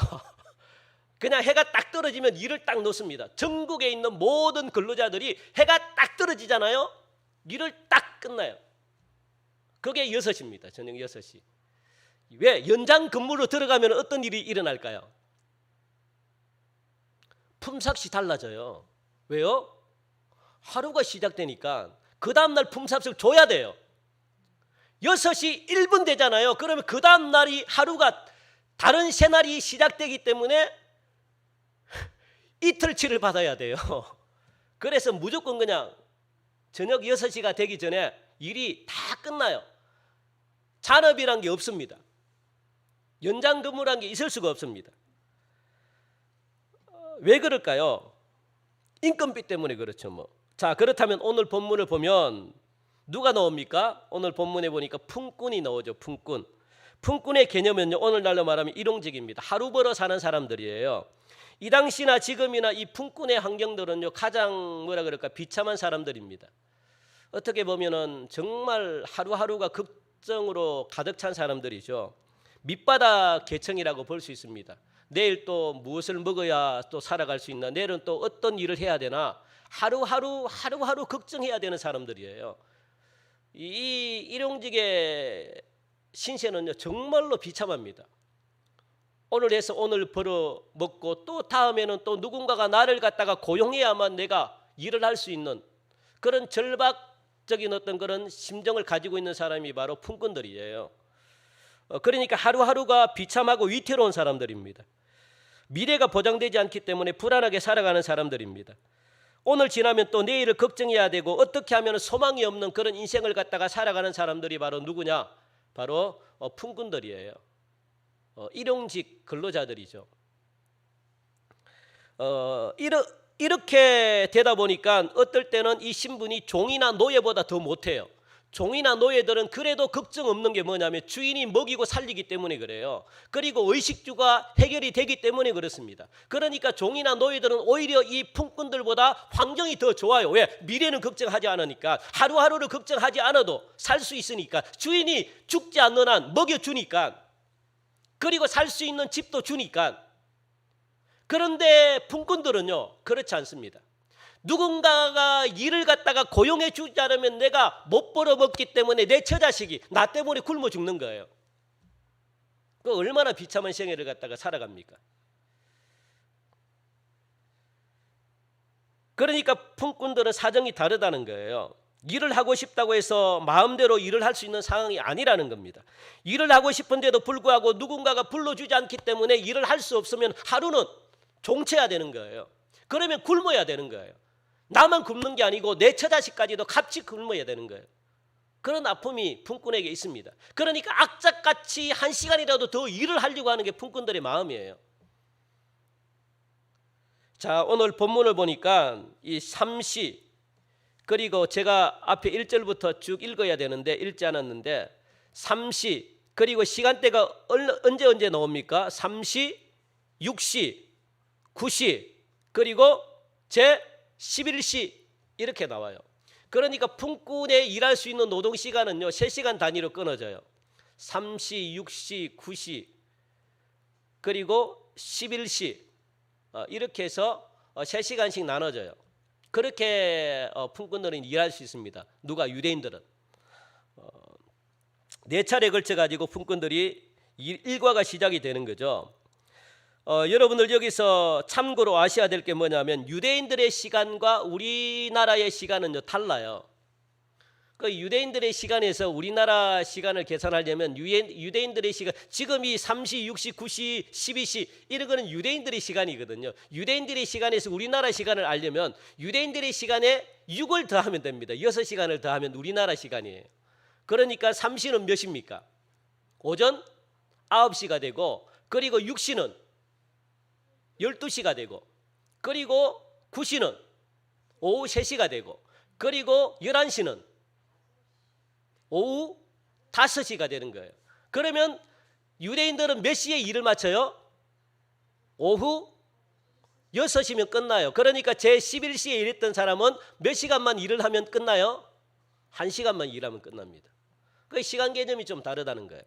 그냥 해가 딱 떨어지면 일을 딱 놓습니다. 전국에 있는 모든 근로자들이 해가 딱 떨어지잖아요. 일을 딱 끝나요. 그게 6시입니다. 저녁 6시. 왜? 연장 근무로 들어가면 어떤 일이 일어날까요? 품삯이 달라져요. 왜요? 하루가 시작되니까 그 다음날 품삯을 줘야 돼요. 6시 1분 되잖아요. 그러면 그 다음날이 하루가 다른 새날이 시작되기 때문에 이틀치를 받아야 돼요. 그래서 무조건 그냥 저녁 6시가 되기 전에 일이 다 끝나요. 잔업이란 게 없습니다. 연장 근무란 게 있을 수가 없습니다. 왜 그럴까요? 인건비 때문에 그렇죠. 뭐. 자, 그렇다면 오늘 본문을 보면 누가 나옵니까? 오늘 본문에 보니까 품꾼이 나오죠. 품꾼. 품꾼의 개념은요, 오늘날로 말하면 일용직입니다. 하루 벌어 사는 사람들이에요. 이 당시나 지금이나 이 품꾼의 환경들은요, 가장 비참한 사람들입니다. 어떻게 보면은 정말 하루하루가 걱정으로 가득 찬 사람들이죠. 밑바닥 계층이라고 볼 수 있습니다. 내일 또 무엇을 먹어야 또 살아갈 수 있나, 내일은 또 어떤 일을 해야 되나, 하루하루 걱정해야 되는 사람들이에요. 이 일용직의 신세는요, 정말로 비참합니다. 오늘 해서 오늘 벌어 먹고 또 다음에는 또 누군가가 나를 갖다가 고용해야만 내가 일을 할 수 있는 그런 절박적인 어떤 그런 심정을 가지고 있는 사람이 바로 품꾼들이에요. 그러니까 하루하루가 비참하고 위태로운 사람들입니다. 미래가 보장되지 않기 때문에 불안하게 살아가는 사람들입니다. 오늘 지나면 또 내일을 걱정해야 되고 어떻게 하면 소망이 없는 그런 인생을 갖다가 살아가는 사람들이 바로 누구냐? 바로 품꾼들이에요. 일용직 근로자들이죠. 이렇게 되다 보니까 어떨 때는 이 신분이 종이나 노예보다 더 못해요. 종이나 노예들은 그래도 걱정 없는 게 뭐냐면 주인이 먹이고 살리기 때문에 그래요. 그리고 의식주가 해결이 되기 때문에 그렇습니다. 그러니까 종이나 노예들은 오히려 이 품꾼들보다 환경이 더 좋아요. 왜? 미래는 걱정하지 않으니까, 하루하루를 걱정하지 않아도 살 수 있으니까, 주인이 죽지 않는 한 먹여주니까, 그리고 살 수 있는 집도 주니까. 그런데 품꾼들은요, 그렇지 않습니다. 누군가가 일을 갖다가 고용해 주지 않으면 내가 못 벌어먹기 때문에 내 처자식이 나 때문에 굶어 죽는 거예요. 그 얼마나 비참한 생애를 갖다가 살아갑니까? 그러니까 품꾼들은 사정이 다르다는 거예요. 일을 하고 싶다고 해서 마음대로 일을 할 수 있는 상황이 아니라는 겁니다. 일을 하고 싶은데도 불구하고 누군가가 불러주지 않기 때문에 일을 할 수 없으면 하루는 종쳐야 되는 거예요. 그러면 굶어야 되는 거예요. 나만 굶는 게 아니고 내 처자식까지도 같이 굶어야 되는 거예요. 그런 아픔이 품꾼에게 있습니다. 그러니까 악착같이 한 시간이라도 더 일을 하려고 하는 게 품꾼들의 마음이에요. 자, 오늘 본문을 보니까 이 삼시, 그리고 제가 앞에 1절부터 쭉 읽어야 되는데 읽지 않았는데, 삼시, 그리고 시간대가 언제 나옵니까? 3시, 6시, 9시, 그리고 제 11시 이렇게 나와요. 그러니까 품꾼에 일할 수 있는 노동 시간은요, 3시간 단위로 끊어져요. 3시, 6시, 9시, 그리고 11시 이렇게 해서 3시간씩 나눠져요. 그렇게 품꾼들은 일할 수 있습니다. 누가? 유대인들은. 4차례 걸쳐 가지고 품꾼들이 일과가 시작이 되는 거죠. 여러분들 여기서 참고로 아셔야 될 게 뭐냐면 유대인들의 시간과 우리나라의 시간은요, 달라요. 그 유대인들의 시간에서 우리나라 시간을 계산하려면 유대인들의 시간, 지금 이 3시, 6시, 9시, 12시 이런 거는 유대인들의 시간이거든요. 유대인들의 시간에서 우리나라 시간을 알려면 유대인들의 시간에 6을 더하면 됩니다. 6시간을 더하면 우리나라 시간이에요. 그러니까 3시는 몇 시입니까? 오전 9시가 되고, 그리고 6시는 12시가 되고, 그리고 9시는 오후 3시가 되고, 그리고 11시는 오후 5시가 되는 거예요. 그러면 유대인들은 몇 시에 일을 마쳐요? 오후 6시면 끝나요. 그러니까 제 11시에 일했던 사람은 몇 시간만 일을 하면 끝나요? 1시간만 일하면 끝납니다. 그 시간 개념이 좀 다르다는 거예요.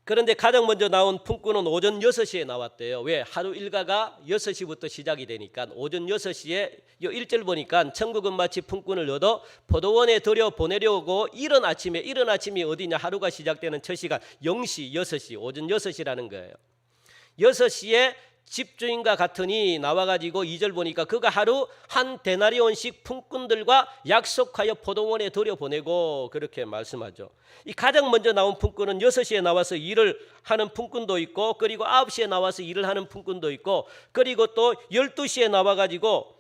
그런데 가장 먼저 나온 품꾼은 오전 6시에 나왔대요. 왜? 하루 일과가 6시부터 시작이 되니까 오전 6시에 1절 보니까 천국은 마치 품꾼을 얻어 포도원에 들여 보내려고 이른 아침이 어디냐? 하루가 시작되는 첫 시간 0시, 6시, 오전 6시라는 거예요. 6시에 집주인과 같으니 나와가지고 2절 보니까 그가 하루 한 데나리온씩 품꾼들과 약속하여 포도원에 들여보내고 그렇게 말씀하죠. 이 가장 먼저 나온 품꾼은 6시에 나와서 일을 하는 품꾼도 있고, 그리고 9시에 나와서 일을 하는 품꾼도 있고, 그리고 또 12시에 나와가지고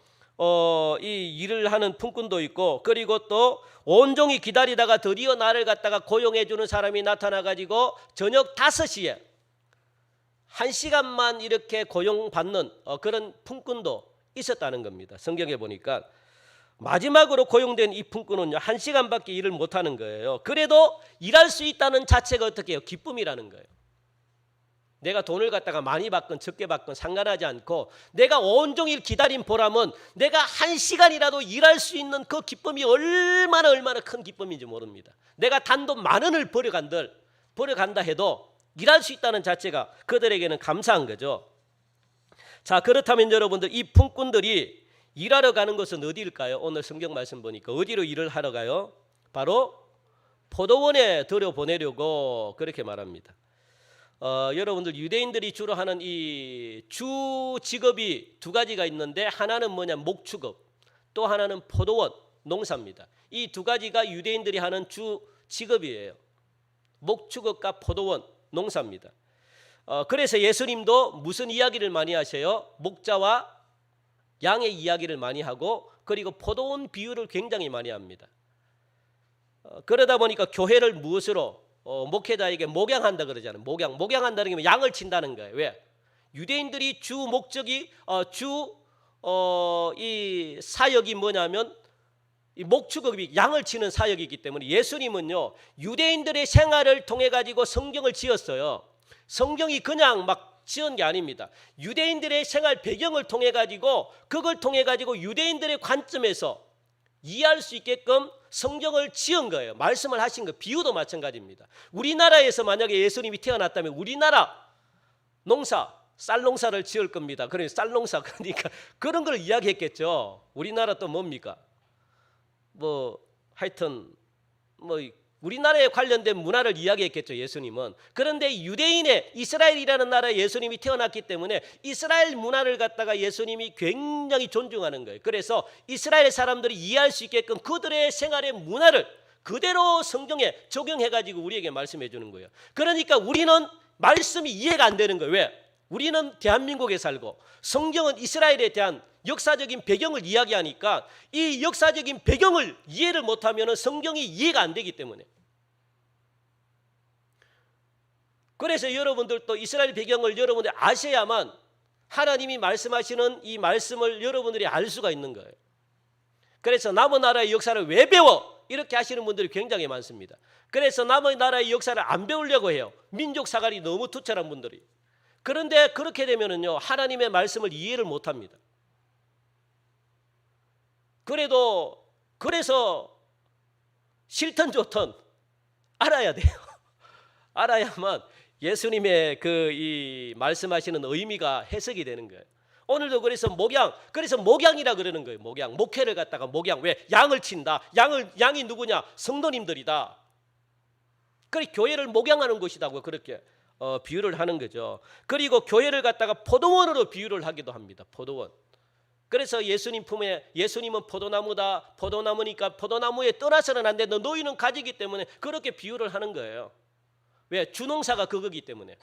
이 일을 하는 품꾼도 있고, 그리고 또 온종일 기다리다가 드디어 나를 갖다가 고용해 주는 사람이 나타나가지고 저녁 5시에 1시간만 이렇게 고용받는 그런 품꾼도 있었다는 겁니다. 성경에 보니까 마지막으로 고용된 이 품꾼은요 1시간밖에 일을 못하는 거예요. 그래도 일할 수 있다는 자체가 어떻게 해요? 기쁨이라는 거예요. 내가 돈을 갖다가 많이 받건 적게 받건 상관하지 않고 내가 온종일 기다린 보람은 내가 1시간이라도 일할 수 있는 그 기쁨이 얼마나 큰 기쁨인지 모릅니다. 내가 단돈 10,000원을 벌어간다 해도 일할 수 있다는 자체가 그들에게는 감사한 거죠. 자, 그렇다면 여러분들 이 품꾼들이 일하러 가는 것은 어디일까요? 오늘 성경 말씀 보니까 어디로 일을 하러 가요? 바로 포도원에 들여보내려고 그렇게 말합니다. 여러분들 유대인들이 주로 하는 이 주 직업이 두 가지가 있는데 하나는 뭐냐? 목축업, 또 하나는 포도원 농사입니다. 이 두 가지가 유대인들이 하는 주 직업이에요. 목축업과 포도원 농사입니다. 그래서 예수님도 무슨 이야기를 많이 하세요? 목자와 양의 이야기를 많이 하고, 그리고 포도원 비유를 굉장히 많이 합니다. 그러다 보니까 교회를 무엇으로 목회자에게 목양한다 그러잖아요. 목양한다는 게 양을 친다는 거예요. 왜? 유대인들이 주 목적이 이 사역이 뭐냐면 이 목축업이 양을 치는 사역이기 때문에 예수님은요 유대인들의 생활을 통해 가지고 성경을 지었어요. 성경이 그냥 막 지은 게 아닙니다. 유대인들의 생활 배경을 통해 가지고 그걸 통해 가지고 유대인들의 관점에서 이해할 수 있게끔 성경을 지은 거예요. 말씀을 하신 거. 비유도 마찬가지입니다. 우리나라에서 만약에 예수님이 태어났다면 우리나라 농사, 쌀 농사를 지을 겁니다. 그러니까 쌀 농사, 그러니까 그런 걸 이야기했겠죠. 우리나라 또 뭡니까? 하여튼 우리나라에 관련된 문화를 이야기했겠죠, 예수님은. 그런데 유대인의 이스라엘이라는 나라에 예수님이 태어났기 때문에 이스라엘 문화를 갖다가 예수님이 굉장히 존중하는 거예요. 그래서 이스라엘 사람들이 이해할 수 있게끔 그들의 생활의 문화를 그대로 성경에 적용해가지고 우리에게 말씀해 주는 거예요. 그러니까 우리는 말씀이 이해가 안 되는 거예요. 왜? 우리는 대한민국에 살고 성경은 이스라엘에 대한 역사적인 배경을 이야기하니까 이 역사적인 배경을 이해를 못하면 성경이 이해가 안 되기 때문에. 그래서 여러분들도 이스라엘 배경을 여러분들이 아셔야만 하나님이 말씀하시는 이 말씀을 여러분들이 알 수가 있는 거예요. 그래서 남의 나라의 역사를 왜 배워? 이렇게 하시는 분들이 굉장히 많습니다. 그래서 남의 나라의 역사를 안 배우려고 해요. 민족 사관이 너무 투철한 분들이. 그런데 그렇게 되면은요 하나님의 말씀을 이해를 못합니다. 그래서 싫든 좋든 알아야 돼요. 알아야만 예수님의 이 말씀하시는 의미가 해석이 되는 거예요. 오늘도 그래서 목양이라 그러는 거예요. 목회를 갖다가 목양. 왜? 양을 친다. 양이 누구냐? 성도님들이다. 그래 교회를 목양하는 것이다고 그렇게 비유를 하는 거죠. 그리고 교회를 갖다가 포도원으로 비유를 하기도 합니다. 포도원. 그래서 예수님은 포도나무다. 포도나무니까 포도나무에 떠나서는 안 된다. 너희는 가지기 때문에 그렇게 비유를 하는 거예요. 왜? 주농사가 그거기 때문에.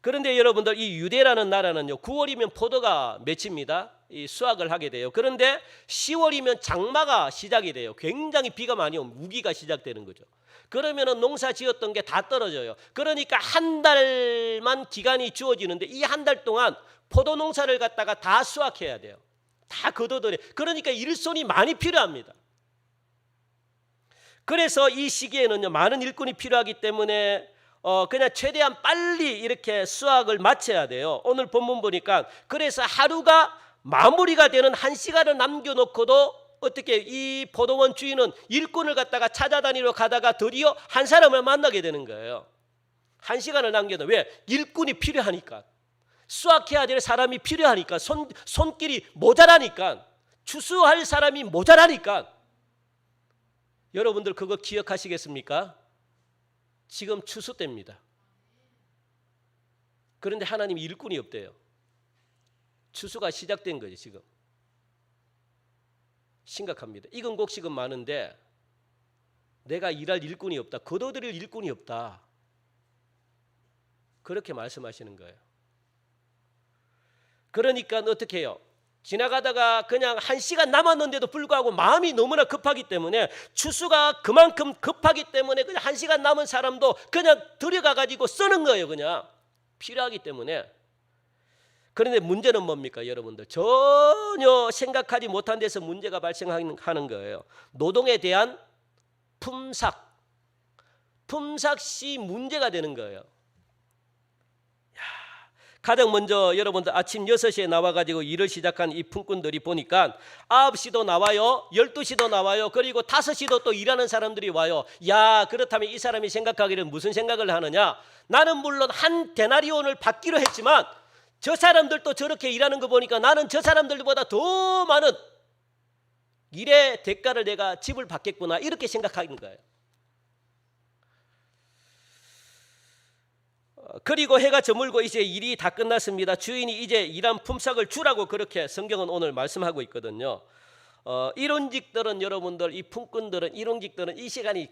그런데 여러분들 이 유대라는 나라는요 9월이면 포도가 맺힙니다. 이 수확을 하게 돼요. 그런데 10월이면 장마가 시작이 돼요. 굉장히 비가 많이 오면 우기가 시작되는 거죠. 그러면은 농사 지었던 게 다 떨어져요. 그러니까 한 달만 기간이 주어지는데 이 한 달 동안 포도 농사를 갖다가 다 수확해야 돼요. 다 걷어들여. 그러니까 일손이 많이 필요합니다. 그래서 이 시기에는요, 많은 일꾼이 필요하기 때문에 그냥 최대한 빨리 이렇게 수확을 마쳐야 돼요. 오늘 본문 보니까 그래서 하루가 마무리가 되는 1시간을 남겨놓고도 어떻게 이 포도원 주인은 일꾼을 갖다가 찾아다니러 가다가 드디어 한 사람을 만나게 되는 거예요. 1시간을 남겨도 왜? 일꾼이 필요하니까. 수확해야 될 사람이 필요하니까. 손길이 모자라니까. 추수할 사람이 모자라니까. 여러분들 그거 기억하시겠습니까? 지금 추수 때입니다. 그런데 하나님이 일꾼이 없대요. 추수가 시작된 거지 지금. 심각합니다. 익은 곡식은 많은데 내가 일할 일꾼이 없다. 거둬들일 일꾼이 없다. 그렇게 말씀하시는 거예요. 그러니까 어떻게 해요? 지나가다가 그냥 1시간 남았는데도 불구하고 마음이 너무나 급하기 때문에 추수가 그만큼 급하기 때문에 그냥 1시간 남은 사람도 그냥 들여가가지고 쓰는 거예요. 그냥 필요하기 때문에. 그런데 문제는 뭡니까 여러분들? 전혀 생각하지 못한 데서 문제가 발생하는 거예요. 노동에 대한 품삯이 문제가 되는 거예요. 가장 먼저 여러분들 아침 6시에 나와가지고 일을 시작한 이 품꾼들이 보니까 9시도 나와요, 12시도 나와요, 그리고 5시도 또 일하는 사람들이 와요. 야, 그렇다면 이 사람이 생각하기를 무슨 생각을 하느냐? 나는 물론 한 데나리온을 받기로 했지만 저 사람들도 저렇게 일하는 거 보니까 나는 저 사람들보다 더 많은 일의 대가를 내가 지불받겠구나, 이렇게 생각하는 거예요. 그리고 해가 저물고 이제 일이 다 끝났습니다. 주인이 이제 일한 품삯을 주라고 그렇게 성경은 오늘 말씀하고 있거든요. 일용직들은 여러분들, 이 품꾼들은, 일용직들은 이 시간이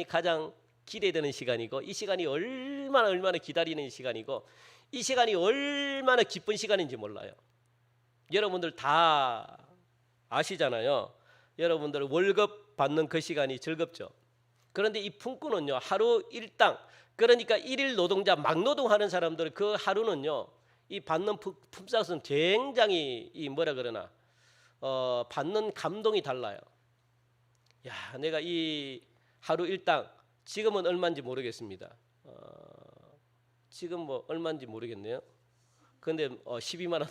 가장 기대되는 시간이고, 이 시간이 얼마나 기다리는 시간이고, 이 시간이 얼마나 기쁜 시간인지 몰라요. 여러분들 다 아시잖아요. 여러분들 월급 받는 그 시간이 즐겁죠. 그런데 이 품꾼은요, 하루 일당, 그러니까 일일 노동자, 막노동하는 사람들 그 하루는요, 이 받는 품삯은 굉장히 받는 감동이 달라요. 야, 내가 이 하루 일당 지금은 얼마인지 모르겠습니다. 지금 뭐 얼마인지 모르겠네요. 근데 12만 원.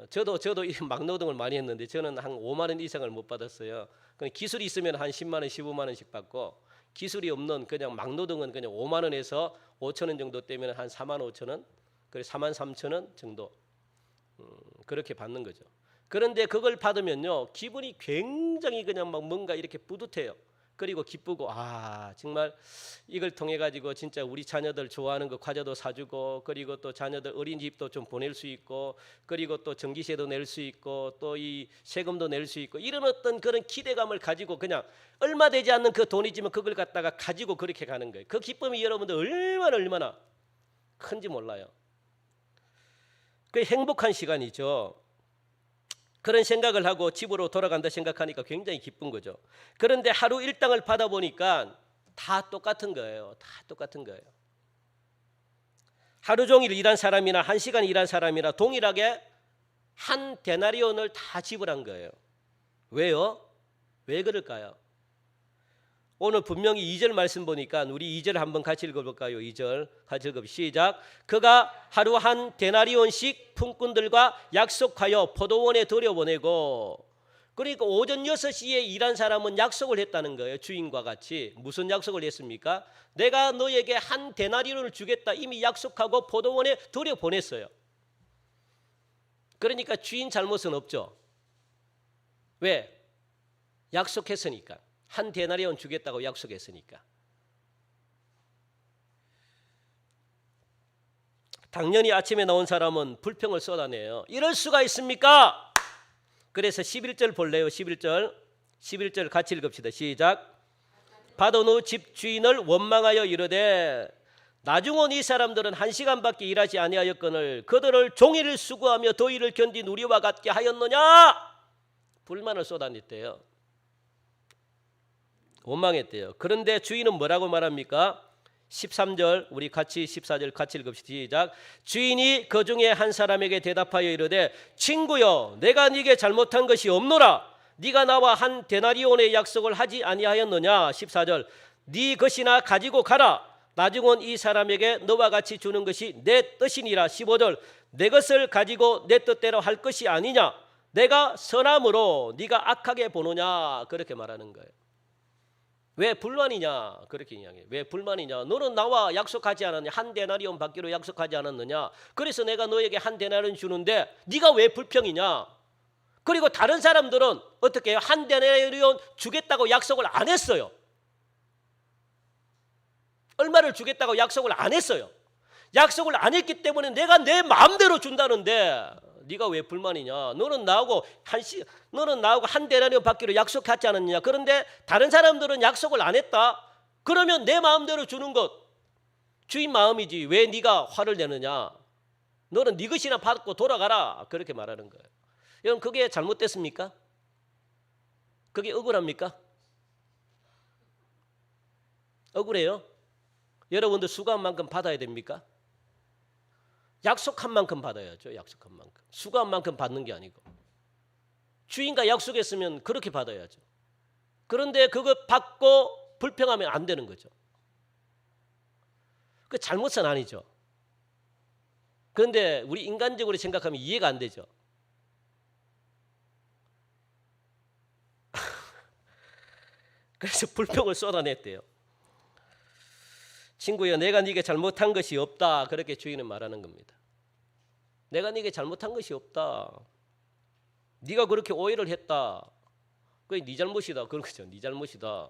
저도 이 막노동을 많이 했는데 저는 한 5만 원 이상을 못 받았어요. 기술이 있으면 한 10만 원, 15만 원씩 받고, 기술이 없는 그냥 막노동은 그냥 5만 원에서 5천 원 정도 떼면 한 4만 5천 원, 그래 4만 3천 원 정도 그렇게 받는 거죠. 그런데 그걸 받으면요, 기분이 굉장히 그냥 막 뭔가 이렇게 뿌듯해요. 그리고 기쁘고, 정말 이걸 통해 가지고 진짜 우리 자녀들 좋아하는 거 과자도 사주고, 그리고 또 자녀들 어린이집도 좀 보낼 수 있고, 그리고 또 전기세도 낼 수 있고, 또 이 세금도 낼 수 있고, 이런 어떤 그런 기대감을 가지고 그냥 얼마 되지 않는 그 돈이지만 그걸 갖다가 가지고 그렇게 가는 거예요. 그 기쁨이 여러분들 얼마나 큰지 몰라요. 그 행복한 시간이죠. 그런 생각을 하고 집으로 돌아간다 생각하니까 굉장히 기쁜 거죠. 그런데 하루 일당을 받아보니까 다 똑같은 거예요. 다 똑같은 거예요. 하루 종일 일한 사람이나 1시간 일한 사람이나 동일하게 한 데나리온을 다 지불한 거예요. 왜요? 왜 그럴까요? 오늘 분명히 2절 말씀 보니까 우리 2절 한번 같이 읽어볼까요? 2절 같이 읽어봅시다. 시작. 그가 하루 한 데나리온씩 품꾼들과 약속하여 포도원에 들여보내고, 그러니까 오전 6시에 일한 사람은 약속을 했다는 거예요. 주인과 같이. 무슨 약속을 했습니까? 내가 너에게 한 데나리온을 주겠다 이미 약속하고 포도원에 들여보냈어요. 그러니까 주인 잘못은 없죠. 왜? 약속했으니까. 한 데나리온 주겠다고 약속했으니까. 당연히 아침에 나온 사람은 불평을 쏟아내요. 이럴 수가 있습니까? 그래서 11절 볼래요? 11절 같이 읽읍시다. 시작. 받은 후 집주인을 원망하여 이르되, 나중은 이 사람들은 1시간밖에 일하지 아니하였거늘 그들을 종일을 수고하며 더위를 견딘 우리와 같게 하였느냐? 불만을 쏟아냈대요. 원망했대요. 그런데 주인은 뭐라고 말합니까? 13절 우리 같이 14절 같이 읽읍시다. 시작. 주인이 그 중에 한 사람에게 대답하여 이르되, 친구여, 내가 네게 잘못한 것이 없노라. 네가 나와 한 데나리온의 약속을 하지 아니하였느냐. 14절 네 것이나 가지고 가라. 나중은 이 사람에게 너와 같이 주는 것이 내 뜻이니라. 15절 내 것을 가지고 내 뜻대로 할 것이 아니냐. 내가 선함으로 네가 악하게 보느냐. 그렇게 말하는 거예요. 왜 불만이냐? 그렇게 이야기해요. 왜 불만이냐? 너는 나와 약속하지 않았냐? 한 데나리온 받기로 약속하지 않았느냐? 그래서 내가 너에게 한 데나리온 주는데 네가 왜 불평이냐? 그리고 다른 사람들은 어떻게 해요? 한 데나리온 주겠다고 약속을 안 했어요. 얼마를 주겠다고 약속을 안 했어요. 약속을 안 했기 때문에 내가 내 마음대로 준다는데 네가 왜 불만이냐? 너는 나하고 한 데나리온 받기로 약속하지 않았느냐? 그런데 다른 사람들은 약속을 안 했다. 그러면 내 마음대로 주는 것 주인 마음이지 왜 네가 화를 내느냐? 너는 네 것이나 받고 돌아가라. 그렇게 말하는 거예요. 여러분 그게 잘못됐습니까? 그게 억울합니까? 억울해요? 여러분들 수고한 만큼 받아야 됩니까? 약속한 만큼 받아야죠. 약속한 만큼. 수고한 만큼 받는 게 아니고. 주인과 약속했으면 그렇게 받아야죠. 그런데 그거 받고 불평하면 안 되는 거죠. 그 잘못은 아니죠. 그런데 우리 인간적으로 생각하면 이해가 안 되죠. 그래서 불평을 쏟아냈대요. 친구여 내가 네게 잘못한 것이 없다. 그렇게 주인은 말하는 겁니다. 내가 네게 잘못한 것이 없다. 네가 그렇게 오해를 했다. 그게 네 잘못이다. 그런 거죠. 네 잘못이다.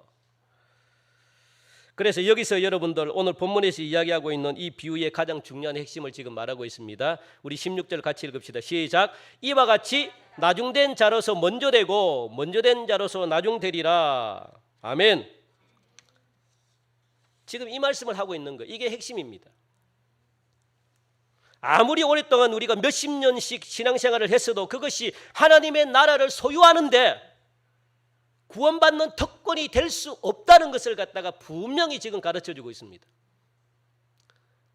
그래서 여기서 여러분들 오늘 본문에서 이야기하고 있는 이 비유의 가장 중요한 핵심을 지금 말하고 있습니다. 우리 16절 같이 읽읍시다. 시작. 이와 같이 나중된 자로서 먼저 되고 먼저 된 자로서 나중되리라. 아멘. 지금 이 말씀을 하고 있는 거 이게 핵심입니다. 아무리 오랫동안 우리가 몇십 년씩 신앙생활을 했어도 그것이 하나님의 나라를 소유하는데 구원받는 특권이 될 수 없다는 것을 갖다가 분명히 지금 가르쳐주고 있습니다.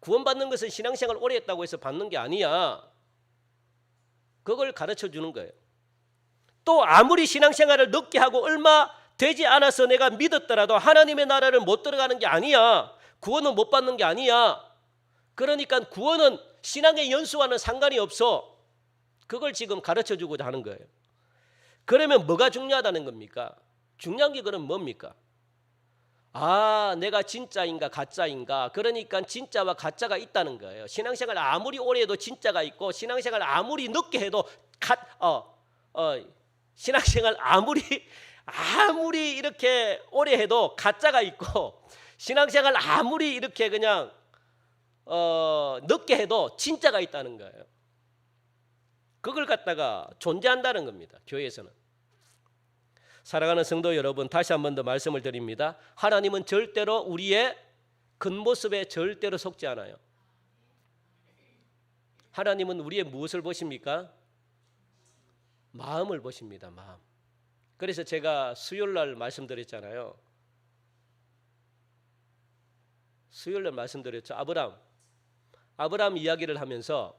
구원받는 것은 신앙생활 오래 했다고 해서 받는 게 아니야. 그걸 가르쳐주는 거예요. 또 아무리 신앙생활을 늦게 하고 얼마 되지 않아서 내가 믿었더라도 하나님의 나라를 못 들어가는 게 아니야. 구원은 못 받는 게 아니야. 그러니까 구원은 신앙의 연수와는 상관이 없어. 그걸 지금 가르쳐주고자 하는 거예요. 그러면 뭐가 중요하다는 겁니까? 중요한 게 그럼 뭡니까? 아, 내가 진짜인가 가짜인가? 그러니까 진짜와 가짜가 있다는 거예요. 신앙생활 아무리 오래 해도 진짜가 있고 신앙생활 아무리 늦게 해도 신앙생활 아무리 이렇게 오래 해도 가짜가 있고 신앙생활 아무리 이렇게 그냥 늦게 해도 진짜가 있다는 거예요. 그걸 갖다가 존재한다는 겁니다. 교회에서는. 사랑하는 성도 여러분, 다시 한 번 더 말씀을 드립니다. 하나님은 절대로 우리의 겉모습에 절대로 속지 않아요. 하나님은 우리의 무엇을 보십니까? 마음을 보십니다. 마음. 그래서 제가 수요일 날 말씀드렸잖아요. 수요일 날 말씀드렸죠. 아브라함 이야기를 하면서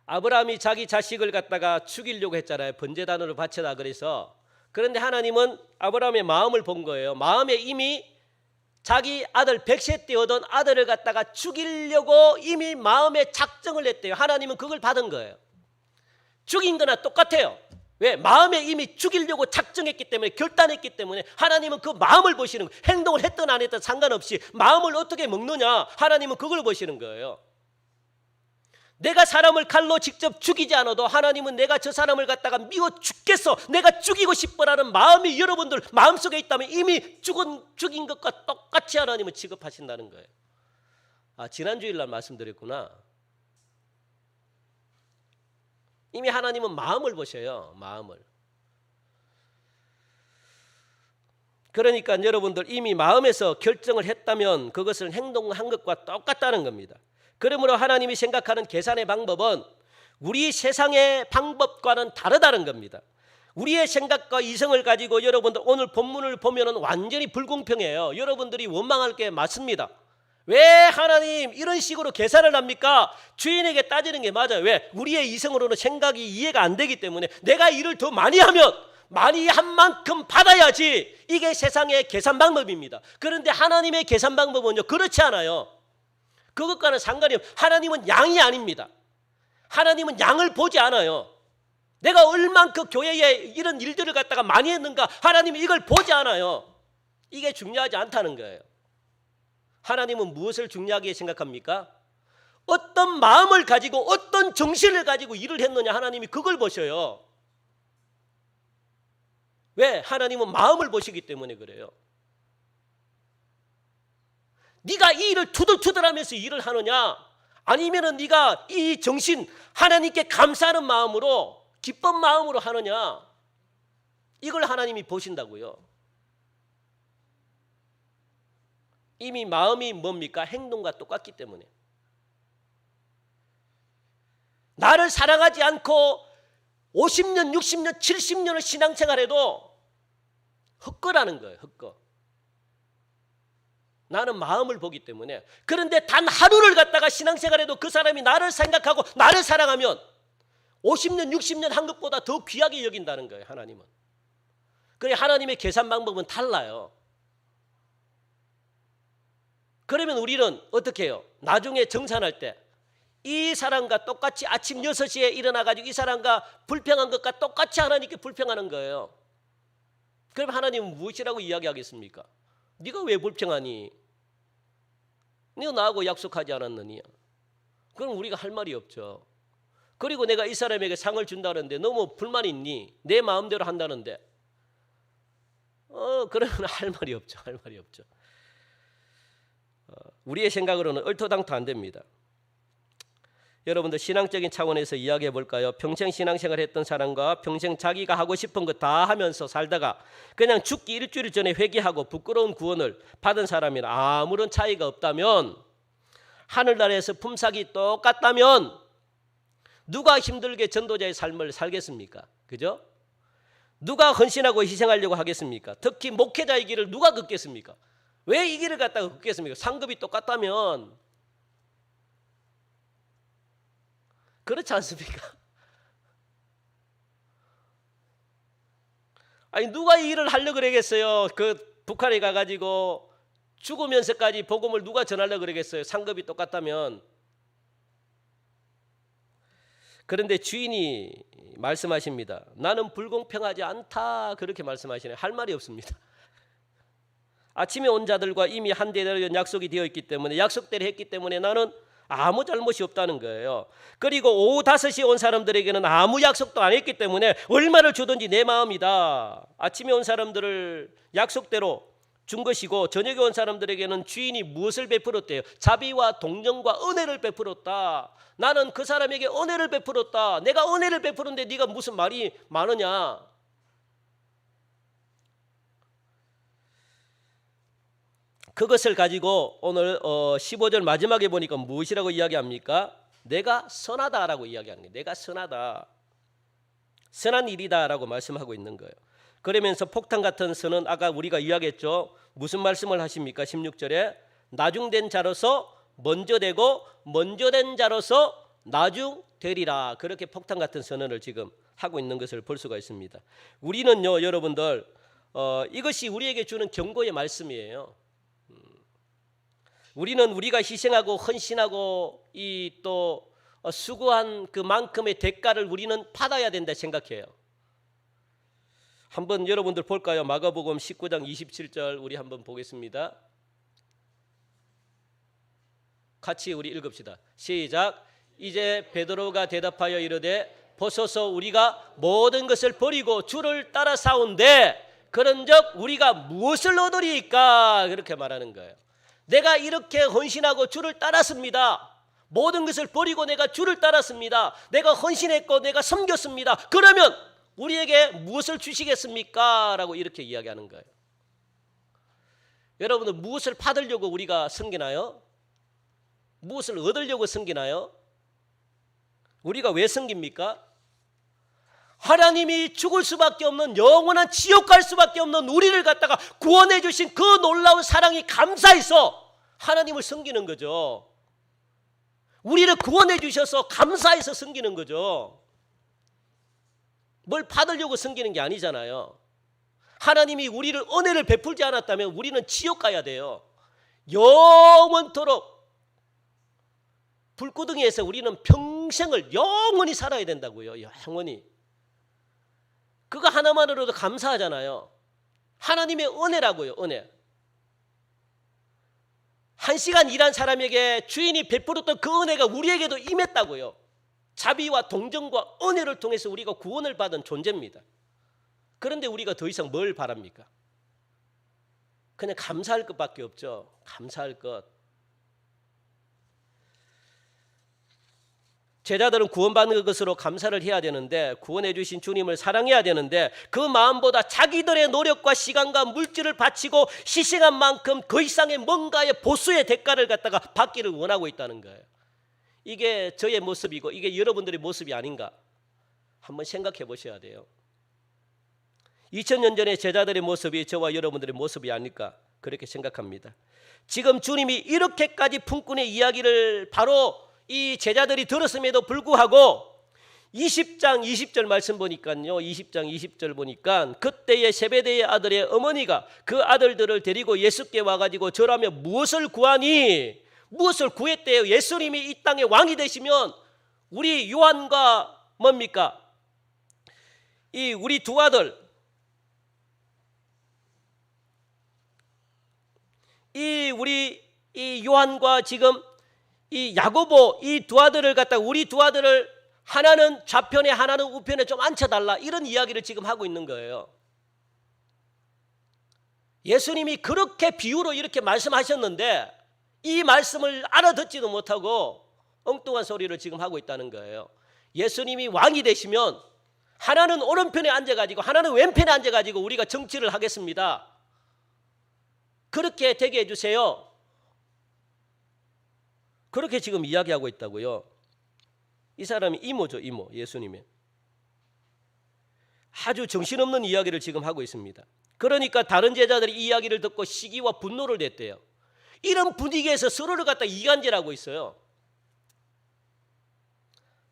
아브라함이 자기 자식을 갖다가 죽이려고 했잖아요. 번제단으로 바쳐다 그래서. 그런데 하나님은 아브라함의 마음을 본 거예요. 마음에 이미 자기 아들 100세 때 얻은 아들을 갖다가 죽이려고 이미 마음에 작정을 했대요. 하나님은 그걸 받은 거예요. 죽인 거나 똑같아요. 왜? 마음에 이미 죽이려고 작정했기 때문에 결단했기 때문에 하나님은 그 마음을 보시는 거예요. 행동을 했든 안 했든 상관없이 마음을 어떻게 먹느냐 하나님은 그걸 보시는 거예요. 내가 사람을 칼로 직접 죽이지 않아도 하나님은 내가 저 사람을 갖다가 미워 죽겠어 내가 죽이고 싶어라는 마음이 여러분들 마음속에 있다면 이미 죽인 것과 똑같이 하나님은 취급하신다는 거예요. 아, 지난 주일날 말씀드렸구나. 이미 하나님은 마음을 보셔요. 마음을. 그러니까 여러분들 이미 마음에서 결정을 했다면 그것을 행동한 것과 똑같다는 겁니다. 그러므로 하나님이 생각하는 계산의 방법은 우리 세상의 방법과는 다르다는 겁니다. 우리의 생각과 이성을 가지고 여러분들 오늘 본문을 보면 완전히 불공평해요. 여러분들이 원망할 게 맞습니다. 왜 하나님 이런 식으로 계산을 합니까? 주인에게 따지는 게 맞아요. 왜? 우리의 이성으로는 생각이 이해가 안 되기 때문에 내가 일을 더 많이 하면 많이 한 만큼 받아야지. 이게 세상의 계산 방법입니다. 그런데 하나님의 계산 방법은요, 그렇지 않아요. 그것과는 상관이 없어요. 하나님은 양이 아닙니다. 하나님은 양을 보지 않아요. 내가 얼만큼 교회에 이런 일들을 갖다가 많이 했는가, 하나님은 이걸 보지 않아요. 이게 중요하지 않다는 거예요. 하나님은 무엇을 중요하게 생각합니까? 어떤 마음을 가지고 어떤 정신을 가지고 일을 했느냐, 하나님이 그걸 보셔요. 왜? 하나님은 마음을 보시기 때문에 그래요. 네가 이 일을 투덜투덜하면서 일을 하느냐, 아니면은 네가 이 정신, 하나님께 감사하는 마음으로, 기쁜 마음으로 하느냐, 이걸 하나님이 보신다고요. 이미 마음이 뭡니까? 행동과 똑같기 때문에. 나를 사랑하지 않고 50년, 60년, 70년을 신앙생활해도 헛거라는 거예요. 헛거. 나는 마음을 보기 때문에. 그런데 단 하루를 갖다가 신앙생활해도 그 사람이 나를 생각하고 나를 사랑하면 50년, 60년 한 것보다 더 귀하게 여긴다는 거예요. 하나님은. 그래, 하나님의 계산 방법은 달라요. 그러면 우리는 어떻게 해요? 나중에 정산할 때 이 사람과 똑같이 아침 6시에 일어나가지고 이 사람과 불평한 것과 똑같이 하나님께 불평하는 거예요. 그럼 하나님은 무엇이라고 이야기하겠습니까? 네가 왜 불평하니? 네가 나하고 약속하지 않았느냐? 그럼 우리가 할 말이 없죠. 그리고 내가 이 사람에게 상을 준다는데 너무 불만 있니? 내 마음대로 한다는데 그러면 할 말이 없죠. 할 말이 없죠. 우리의 생각으로는 얼토당토 안 됩니다. 여러분들 신앙적인 차원에서 이야기해 볼까요? 평생 신앙생활 했던 사람과 평생 자기가 하고 싶은 거 다 하면서 살다가 그냥 죽기 일주일 전에 회개하고 부끄러운 구원을 받은 사람이나 아무런 차이가 없다면, 하늘나라에서 품삯이 똑같다면 누가 힘들게 전도자의 삶을 살겠습니까? 그죠? 누가 헌신하고 희생하려고 하겠습니까? 특히 목회자의 길을 누가 걷겠습니까? 왜 이 길을 갖다가 걷겠습니까? 상급이 똑같다면. 그렇지 않습니까? 아니, 누가 이 일을 하려고 그러겠어요? 그 북한에 가가지고 죽으면서까지 복음을 누가 전하려고 그러겠어요? 상급이 똑같다면. 그런데 주인이 말씀하십니다. 나는 불공평하지 않다. 그렇게 말씀하시네요. 할 말이 없습니다. 아침에 온 자들과 이미 한대로 약속이 되어 있기 때문에, 약속대로 했기 때문에 나는 아무 잘못이 없다는 거예요. 그리고 오후 5시에 온 사람들에게는 아무 약속도 안 했기 때문에 얼마를 주든지 내 마음이다. 아침에 온 사람들을 약속대로 준 것이고, 저녁에 온 사람들에게는 주인이 무엇을 베풀었대요? 자비와 동정과 은혜를 베풀었다. 나는 그 사람에게 은혜를 베풀었다. 내가 은혜를 베푸는데 네가 무슨 말이 많으냐? 그것을 가지고 오늘 15절 마지막에 보니까 무엇이라고 이야기합니까? 내가 선하다라고 이야기하는 거예요. 내가 선하다. 선한 일이다라고 말씀하고 있는 거예요. 그러면서 폭탄 같은 선은 아까 우리가 이야기했죠. 무슨 말씀을 하십니까? 16절에 나중된 자로서 먼저 되고 먼저 된 자로서 나중되리라. 그렇게 폭탄 같은 선언을 지금 하고 있는 것을 볼 수가 있습니다. 우리는요, 여러분들, 이것이 우리에게 주는 경고의 말씀이에요. 우리는 우리가 희생하고 헌신하고 이 또 수고한 그만큼의 대가를 우리는 받아야 된다 생각해요. 한번 여러분들 볼까요? 마가복음 19장 27절 우리 한번 보겠습니다. 같이 우리 읽읍시다. 시작. 이제 베드로가 대답하여 이르되 보소서 우리가 모든 것을 버리고 주를 따라 싸운데 그런즉 우리가 무엇을 얻으리이까? 그렇게 말하는 거예요. 내가 이렇게 헌신하고 주를 따랐습니다. 모든 것을 버리고 내가 주를 따랐습니다. 내가 헌신했고 내가 섬겼습니다. 그러면 우리에게 무엇을 주시겠습니까? 라고 이렇게 이야기하는 거예요. 여러분들, 무엇을 받으려고 우리가 섬기나요? 무엇을 얻으려고 섬기나요? 우리가 왜 섬깁니까? 하나님이 죽을 수밖에 없는, 영원한 지옥 갈 수밖에 없는 우리를 갖다가 구원해 주신 그 놀라운 사랑이 감사해서 하나님을 섬기는 거죠. 우리를 구원해 주셔서 감사해서 섬기는 거죠. 뭘 받으려고 섬기는 게 아니잖아요. 하나님이 우리를 은혜를 베풀지 않았다면 우리는 지옥 가야 돼요. 영원토록 불구덩이에서 우리는 평생을 영원히 살아야 된다고요. 영원히. 그거 하나만으로도 감사하잖아요. 하나님의 은혜라고요. 은혜. 1시간 일한 사람에게 주인이 베풀었던 그 은혜가 우리에게도 임했다고요. 자비와 동정과 은혜를 통해서 우리가 구원을 받은 존재입니다. 그런데 우리가 더 이상 뭘 바랍니까? 그냥 감사할 것밖에 없죠. 감사할 것. 제자들은 구원받는 것으로 감사를 해야 되는데, 구원해 주신 주님을 사랑해야 되는데, 그 마음보다 자기들의 노력과 시간과 물질을 바치고 희생한 만큼 그 이상의 뭔가의 보수의 대가를 갖다가 받기를 원하고 있다는 거예요. 이게 저의 모습이고 이게 여러분들의 모습이 아닌가 한번 생각해 보셔야 돼요. 2000년 전의 제자들의 모습이 저와 여러분들의 모습이 아닐까 그렇게 생각합니다. 지금 주님이 이렇게까지 품꾼의 이야기를 바로 이 제자들이 들었음에도 불구하고 20장 20절 말씀 보니까요. 20장 20절 보니까 그때의 세베대의 아들의 어머니가 그 아들들을 데리고 예수께 와가지고 저라며 무엇을 구하니? 무엇을 구했대요? 예수님이 이 땅의 왕이 되시면 우리 요한과 뭡니까? 이 우리 두 아들 이 요한과 지금 이 야고보 이 두 아들을 갖다가 우리 두 아들을 하나는 좌편에 하나는 우편에 좀 앉혀달라 이런 이야기를 지금 하고 있는 거예요. 예수님이 그렇게 비유로 이렇게 말씀하셨는데 이 말씀을 알아듣지도 못하고 엉뚱한 소리를 지금 하고 있다는 거예요. 예수님이 왕이 되시면 하나는 오른편에 앉아가지고 하나는 왼편에 앉아가지고 우리가 정치를 하겠습니다. 그렇게 되게 해주세요. 그렇게 지금 이야기하고 있다고요. 이 사람이 이모죠, 이모. 예수님의 아주 정신없는 이야기를 지금 하고 있습니다. 그러니까 다른 제자들이 이 이야기를 듣고 시기와 분노를 냈대요. 이런 분위기에서 서로를 갖다 이간질하고 있어요.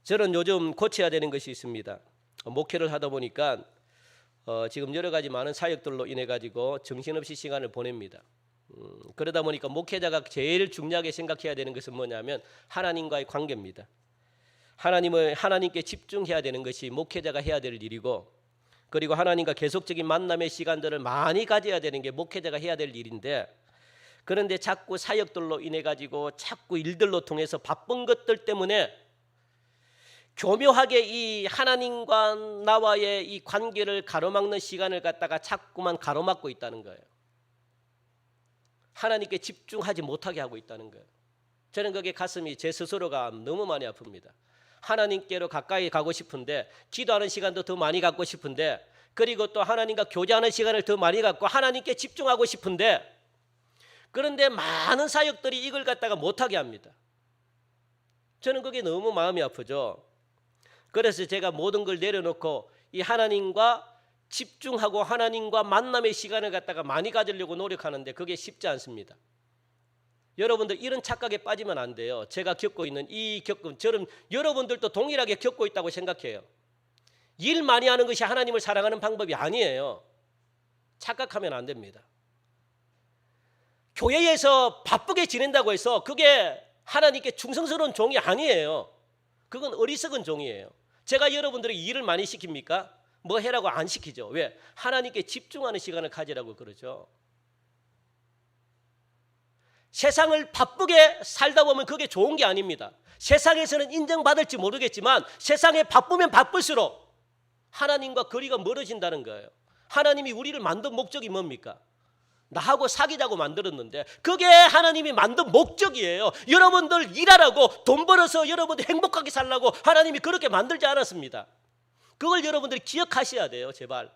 저는 요즘 고쳐야 되는 것이 있습니다. 목회를 하다 보니까 지금 여러 가지 많은 사역들로 인해 가지고 정신없이 시간을 보냅니다. 그러다 보니까 목회자가 제일 중요하게 생각해야 되는 것은 뭐냐면 하나님과의 관계입니다. 하나님께 집중해야 되는 것이 목회자가 해야 될 일이고, 그리고 하나님과 계속적인 만남의 시간들을 많이 가져야 되는 게 목회자가 해야 될 일인데, 그런데 자꾸 사역들로 인해 가지고 자꾸 일들로 통해서 바쁜 것들 때문에 교묘하게 이 하나님과 나와의 이 관계를 가로막는 시간을 갖다가 자꾸만 가로막고 있다는 거예요. 하나님께 집중하지 못하게 하고 있다는 거예요. 저는 그게 가슴이 제 스스로가 너무 많이 아픕니다. 하나님께로 가까이 가고 싶은데, 기도하는 시간도 더 많이 갖고 싶은데, 그리고 또 하나님과 교제하는 시간을 더 많이 갖고 하나님께 집중하고 싶은데, 그런데 많은 사역들이 이걸 갖다가 못하게 합니다. 저는 그게 너무 마음이 아프죠. 그래서 제가 모든 걸 내려놓고 이 하나님과 집중하고 하나님과 만남의 시간을 갖다가 많이 가지려고 노력하는데 그게 쉽지 않습니다. 여러분들 이런 착각에 빠지면 안 돼요. 제가 겪고 있는 저는 여러분들도 동일하게 겪고 있다고 생각해요. 일 많이 하는 것이 하나님을 사랑하는 방법이 아니에요. 착각하면 안 됩니다. 교회에서 바쁘게 지낸다고 해서 그게 하나님께 충성스러운 종이 아니에요. 그건 어리석은 종이에요. 제가 여러분들에게 일을 많이 시킵니까? 뭐 해라고 안 시키죠. 왜? 하나님께 집중하는 시간을 가지라고 그러죠. 세상을 바쁘게 살다 보면 그게 좋은 게 아닙니다. 세상에서는 인정받을지 모르겠지만 세상에 바쁘면 바쁠수록 하나님과 거리가 멀어진다는 거예요. 하나님이 우리를 만든 목적이 뭡니까? 나하고 사귀자고 만들었는데 그게 하나님이 만든 목적이에요. 여러분들 일하라고, 돈 벌어서 여러분들 행복하게 살라고 하나님이 그렇게 만들지 않았습니다. 그걸 여러분들이 기억하셔야 돼요. 제발.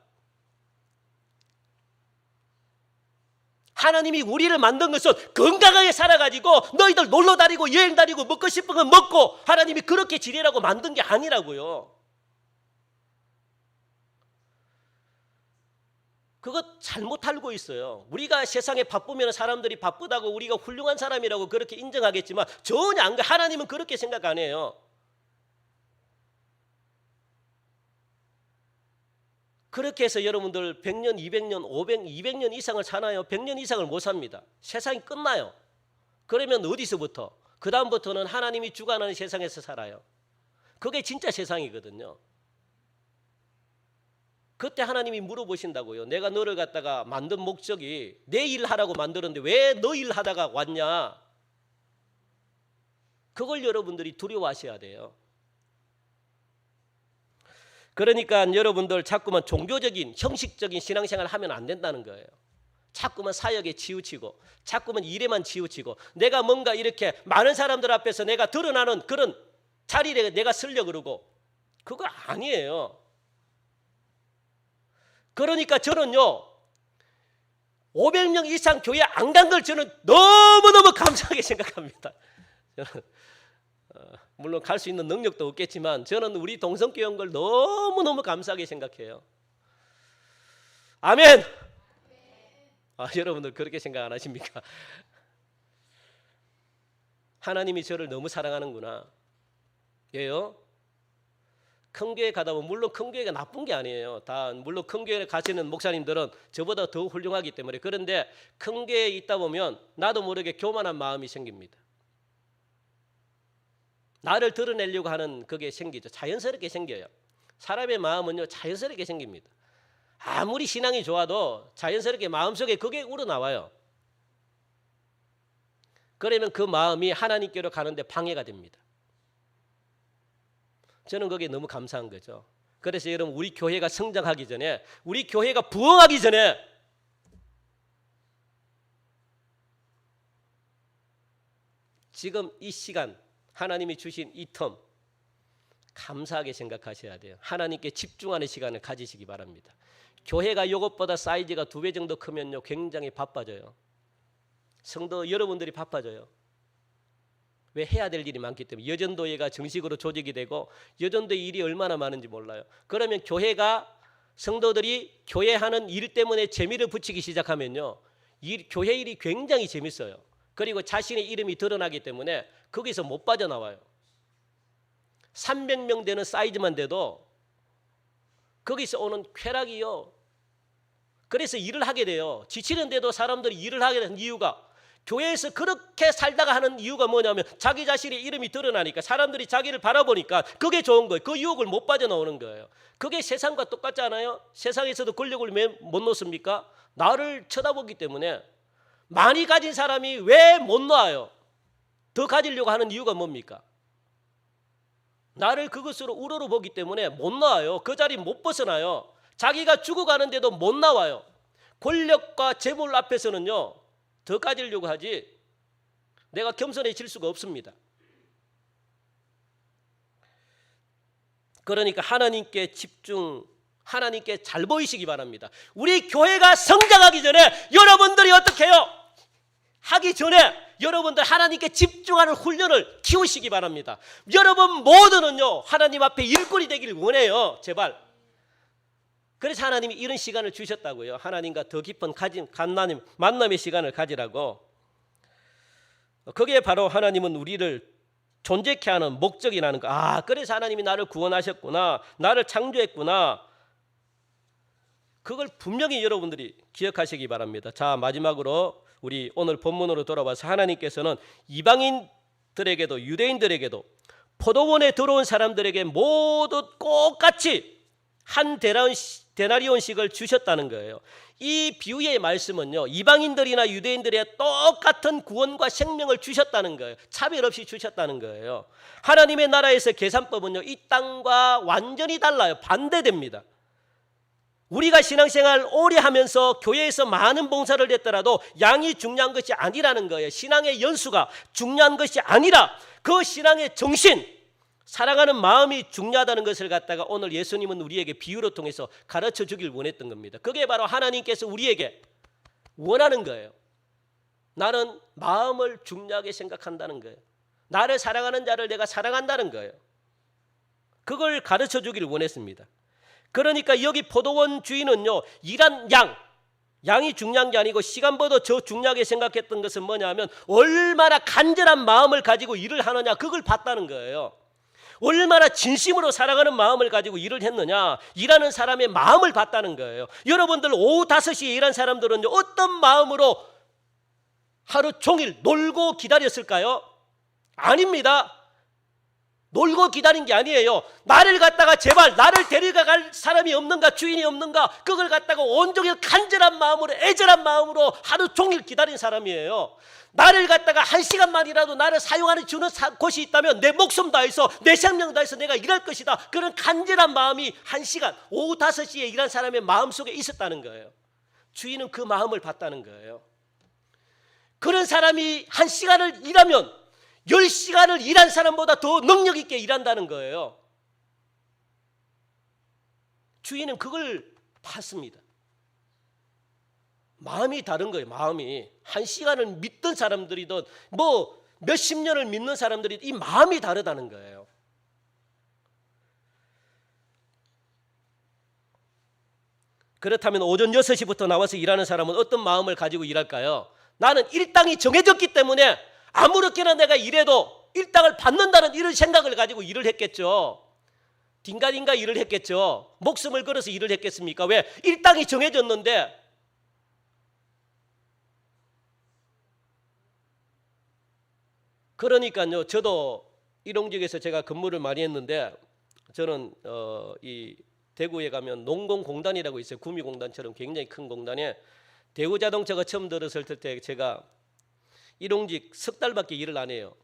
하나님이 우리를 만든 것은 건강하게 살아가지고 너희들 놀러 다니고 여행 다니고 먹고 싶은 건 먹고, 하나님이 그렇게 지내라고 만든 게 아니라고요. 그거 잘못 알고 있어요. 우리가 세상에 바쁘면 사람들이 바쁘다고 우리가 훌륭한 사람이라고 그렇게 인정하겠지만 전혀 안 그래요. 하나님은 그렇게 생각 안 해요. 그렇게 해서 여러분들 100년, 200년, 200년 이상을 사나요? 100년 이상을 못 삽니다. 세상이 끝나요. 그러면 어디서부터? 그 다음부터는 하나님이 주관하는 세상에서 살아요. 그게 진짜 세상이거든요. 그때 하나님이 물어보신다고요. 내가 너를 갖다가 만든 목적이 내 일 하라고 만들었는데 왜 너 일 하다가 왔냐? 그걸 여러분들이 두려워하셔야 돼요. 그러니까 여러분들 자꾸만 종교적인 형식적인 신앙생활을 하면 안 된다는 거예요. 자꾸만 사역에 치우치고 자꾸만 일에만 치우치고 내가 뭔가 이렇게 많은 사람들 앞에서 내가 드러나는 그런 자리에 내가 서려고 그러고 그거 아니에요. 그러니까 저는요 500명 이상 교회 안 간 걸 저는 너무너무 감사하게 생각합니다. 저는 물론 갈 수 있는 능력도 없겠지만 저는 우리 동성교회 온 걸 너무너무 감사하게 생각해요. 아멘. 여러분들 그렇게 생각 안 하십니까? 하나님이 저를 너무 사랑하는구나. 예요? 큰 교회 가다 보면 물론 큰 교회가 나쁜 게 아니에요. 다 물론 큰 교회에 가시는 목사님들은 저보다 더 훌륭하기 때문에 그런데 큰 교회에 있다 보면 나도 모르게 교만한 마음이 생깁니다. 나를 드러내려고 하는 그게 생기죠. 자연스럽게 생겨요. 사람의 마음은요 자연스럽게 생깁니다. 아무리 신앙이 좋아도 자연스럽게 마음속에 그게 우러나와요. 그러면 그 마음이 하나님께로 가는데 방해가 됩니다. 저는 그게 너무 감사한 거죠. 그래서 여러분 우리 교회가 성장하기 전에 우리 교회가 부흥하기 전에 지금 이 시간 하나님이 주신 이 텀 감사하게 생각하셔야 돼요. 하나님께 집중하는 시간을 가지시기 바랍니다. 교회가 이것보다 사이즈가 2배 정도 크면요 굉장히 바빠져요. 성도 여러분들이 바빠져요. 왜? 해야 될 일이 많기 때문에. 여전도회가 정식으로 조직이 되고 여전도회 일이 얼마나 많은지 몰라요. 그러면 교회가 성도들이 교회 하는 일 때문에 재미를 붙이기 시작하면요 교회 일이 굉장히 재밌어요. 그리고 자신의 이름이 드러나기 때문에 거기서 못 빠져나와요. 300명 되는 사이즈만 돼도 거기서 오는 쾌락이요. 그래서 일을 하게 돼요. 지치는데도 사람들이 일을 하게 되는 이유가 교회에서 그렇게 살다가 하는 이유가 뭐냐면 자기 자신의 이름이 드러나니까 사람들이 자기를 바라보니까 그게 좋은 거예요. 그 유혹을 못 빠져나오는 거예요. 그게 세상과 똑같지 않아요? 세상에서도 권력을 왜 못 놓습니까? 나를 쳐다보기 때문에. 많이 가진 사람이 왜 못 놓아요? 더 가지려고 하는 이유가 뭡니까? 나를 그것으로 우러러 보기 때문에 못 나와요. 그 자리 못 벗어나요. 자기가 죽어가는데도 못 나와요. 권력과 재물 앞에서는요 더 가지려고 하지 내가 겸손해질 수가 없습니다. 그러니까 하나님께 집중, 하나님께 잘 보이시기 바랍니다. 우리 교회가 성장하기 전에 여러분들이 어떻게 해요? 하기 전에 여러분들 하나님께 집중하는 훈련을 키우시기 바랍니다. 여러분 모두는요 하나님 앞에 일꾼이 되기를 원해요. 제발. 그래서 하나님이 이런 시간을 주셨다고요. 하나님과 더 깊은 만남의 시간을 가지라고. 그게 바로 하나님은 우리를 존재케 하는 목적이라는 거. 그래서 하나님이 나를 구원하셨구나, 나를 창조했구나. 그걸 분명히 여러분들이 기억하시기 바랍니다. 자, 마지막으로 우리 오늘 본문으로 돌아와서 하나님께서는 이방인들에게도 유대인들에게도 포도원에 들어온 사람들에게 모두 똑같이 한 데나리온씩을 주셨다는 거예요. 이 비유의 말씀은요 이방인들이나 유대인들의 똑같은 구원과 생명을 주셨다는 거예요. 차별 없이 주셨다는 거예요. 하나님의 나라에서 계산법은요 이 땅과 완전히 달라요. 반대됩니다. 우리가 신앙생활 오래 하면서 교회에서 많은 봉사를 했더라도 양이 중요한 것이 아니라는 거예요. 신앙의 연수가 중요한 것이 아니라 그 신앙의 정신, 사랑하는 마음이 중요하다는 것을 갖다가 오늘 예수님은 우리에게 비유로 통해서 가르쳐 주길 원했던 겁니다. 그게 바로 하나님께서 우리에게 원하는 거예요. 나는 마음을 중요하게 생각한다는 거예요. 나를 사랑하는 자를 내가 사랑한다는 거예요. 그걸 가르쳐 주기를 원했습니다. 그러니까 여기 포도원 주인은요 일한 양, 양이 중요한 게 아니고 시간보다 더 중요하게 생각했던 것은 뭐냐면 얼마나 간절한 마음을 가지고 일을 하느냐, 그걸 봤다는 거예요. 얼마나 진심으로 사랑하는 마음을 가지고 일을 했느냐, 일하는 사람의 마음을 봤다는 거예요. 여러분들 오후 5시에 일한 사람들은 어떤 마음으로 하루 종일 놀고 기다렸을까요? 아닙니다. 놀고 기다린 게 아니에요. 나를 갖다가 제발 나를 데려갈 사람이 없는가, 주인이 없는가, 그걸 갖다가 온종일 간절한 마음으로, 애절한 마음으로 하루 종일 기다린 사람이에요. 나를 갖다가 1시간만이라도 나를 사용하는 주는 곳이 있다면 내 목숨 다해서, 내 생명 다해서 내가 일할 것이다, 그런 간절한 마음이 1시간 오후 5시에 일한 사람의 마음속에 있었다는 거예요. 주인은 그 마음을 봤다는 거예요. 그런 사람이 1시간을 일하면 10시간을 일한 사람보다 더 능력 있게 일한다는 거예요. 주인은 그걸 봤습니다. 마음이 다른 거예요. 마음이. 1시간을 믿던 사람들이든 뭐 몇십 년을 믿는 사람들이 이 마음이 다르다는 거예요. 그렇다면 오전 6시부터 나와서 일하는 사람은 어떤 마음을 가지고 일할까요? 나는 일당이 정해졌기 때문에 아무렇게나 내가 일해도 일당을 받는다는 이런 생각을 가지고 일을 했겠죠. 딩가딩가 일을 했겠죠. 목숨을 걸어서 일을 했겠습니까? 왜? 일당이 정해졌는데. 그러니까요, 저도 일용직에서 제가 근무를 많이 했는데, 저는 이 대구에 가면 농공공단이라고 있어요. 구미공단처럼 굉장히 큰 공단에 대우자동차가 처음 들어설 때 제가 일용직 석 달밖에 일을 안 해요.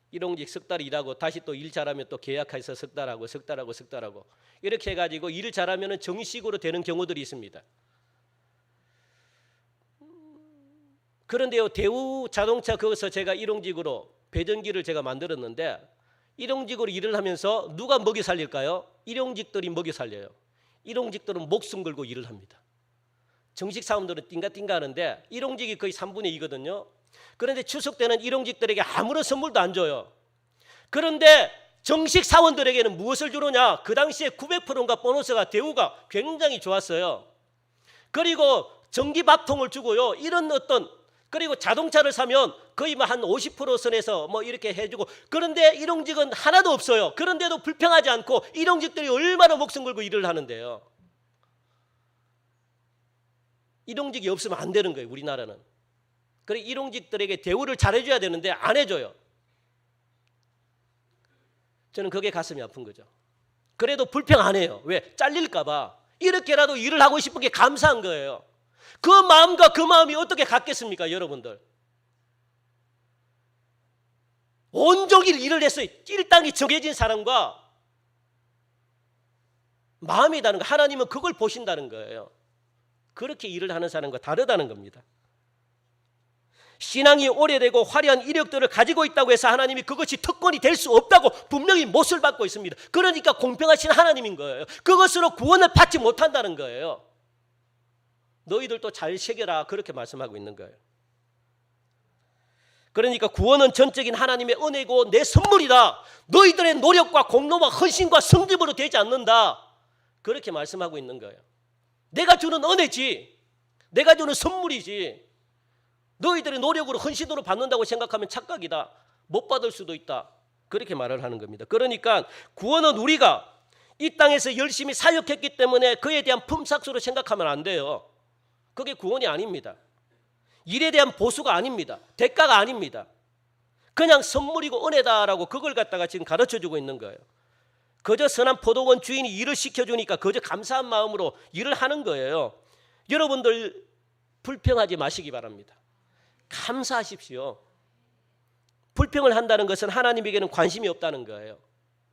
일용직 석 달 일하고 다시 또 일 잘하면 또 계약해서 석 달하고 석 달하고 석 달하고 이렇게 해가지고 일을 잘하면 정식으로 되는 경우들이 있습니다. 그런데요, 대우자동차 거기서 제가 일용직으로 배전기를 제가 만들었는데, 일용직으로 일을 하면서 누가 먹여 살릴까요? 일용직들이 먹여 살려요. 일용직들은 목숨 걸고 일을 합니다. 정식 사원들은 띵가띵가 하는데 일용직이 거의 3분의 2거든요. 그런데 추석 때는 일용직들에게 아무런 선물도 안 줘요. 그런데 정식 사원들에게는 무엇을 주느냐? 그 당시에 900%인가 보너스가 대우가 굉장히 좋았어요. 그리고 전기밥통을 주고요. 이런 어떤, 그리고 자동차를 사면 거의 뭐 한 50% 선에서 뭐 이렇게 해주고, 그런데 일용직은 하나도 없어요. 그런데도 불평하지 않고 일용직들이 얼마나 목숨 걸고 일을 하는데요. 일용직이 없으면 안 되는 거예요, 우리나라는. 그래, 일용직들에게 대우를 잘해줘야 되는데 안 해줘요. 저는 그게 가슴이 아픈 거죠. 그래도 불평 안 해요. 왜? 잘릴까 봐. 이렇게라도 일을 하고 싶은 게 감사한 거예요. 그 마음과 그 마음이 어떻게 같겠습니까, 여러분들? 온종일 일을 했어요. 일당이 정해진 사람과 마음이 다른 거. 하나님은 그걸 보신다는 거예요. 그렇게 일을 하는 사람과 다르다는 겁니다. 신앙이 오래되고 화려한 이력들을 가지고 있다고 해서 하나님이 그것이 특권이 될 수 없다고 분명히 못을 받고 있습니다. 그러니까 공평하신 하나님인 거예요. 그것으로 구원을 받지 못한다는 거예요. 너희들도 잘 새겨라, 그렇게 말씀하고 있는 거예요. 그러니까 구원은 전적인 하나님의 은혜고 내 선물이다. 너희들의 노력과 공로와 헌신과 성집으로 되지 않는다. 그렇게 말씀하고 있는 거예요. 내가 주는 은혜지, 내가 주는 선물이지, 너희들의 노력으로 헌신으로 받는다고 생각하면 착각이다. 못 받을 수도 있다. 그렇게 말을 하는 겁니다. 그러니까 구원은 우리가 이 땅에서 열심히 사역했기 때문에 그에 대한 품삯으로 생각하면 안 돼요. 그게 구원이 아닙니다. 일에 대한 보수가 아닙니다. 대가가 아닙니다. 그냥 선물이고 은혜다라고 그걸 갖다가 지금 가르쳐주고 있는 거예요. 그저 선한 포도원 주인이 일을 시켜주니까 그저 감사한 마음으로 일을 하는 거예요. 여러분들 불평하지 마시기 바랍니다. 감사하십시오. 불평을 한다는 것은 하나님에게는 관심이 없다는 거예요.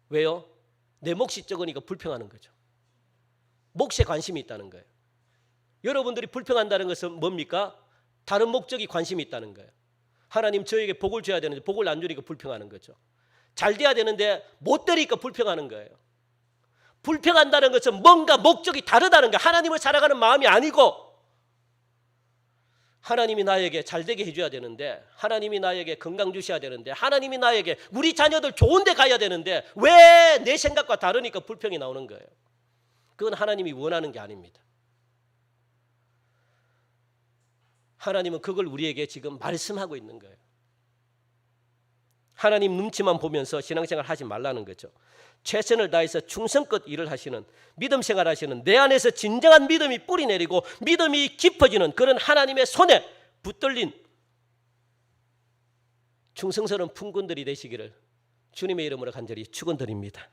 왜요? 내 몫이 적으니까 불평하는 거죠. 몫에 관심이 있다는 거예요. 여러분들이 불평한다는 것은 뭡니까? 다른 목적이 관심이 있다는 거예요. 하나님 저에게 복을 줘야 되는데 복을 안 주니까 불평하는 거죠. 잘 돼야 되는데 못 되니까 불평하는 거예요. 불평한다는 것은 뭔가 목적이 다르다는 거예요. 하나님을 사랑하는 마음이 아니고, 하나님이 나에게 잘 되게 해줘야 되는데, 하나님이 나에게 건강 주셔야 되는데, 하나님이 나에게 우리 자녀들 좋은 데 가야 되는데 왜 내 생각과 다르니까 불평이 나오는 거예요. 그건 하나님이 원하는 게 아닙니다. 하나님은 그걸 우리에게 지금 말씀하고 있는 거예요. 하나님 눈치만 보면서 신앙생활 하지 말라는 거죠. 최선을 다해서 충성껏 일을 하시는, 믿음 생활 하시는, 내 안에서 진정한 믿음이 뿌리 내리고 믿음이 깊어지는 그런 하나님의 손에 붙들린 충성스러운 품꾼들이 되시기를 주님의 이름으로 간절히 축원드립니다.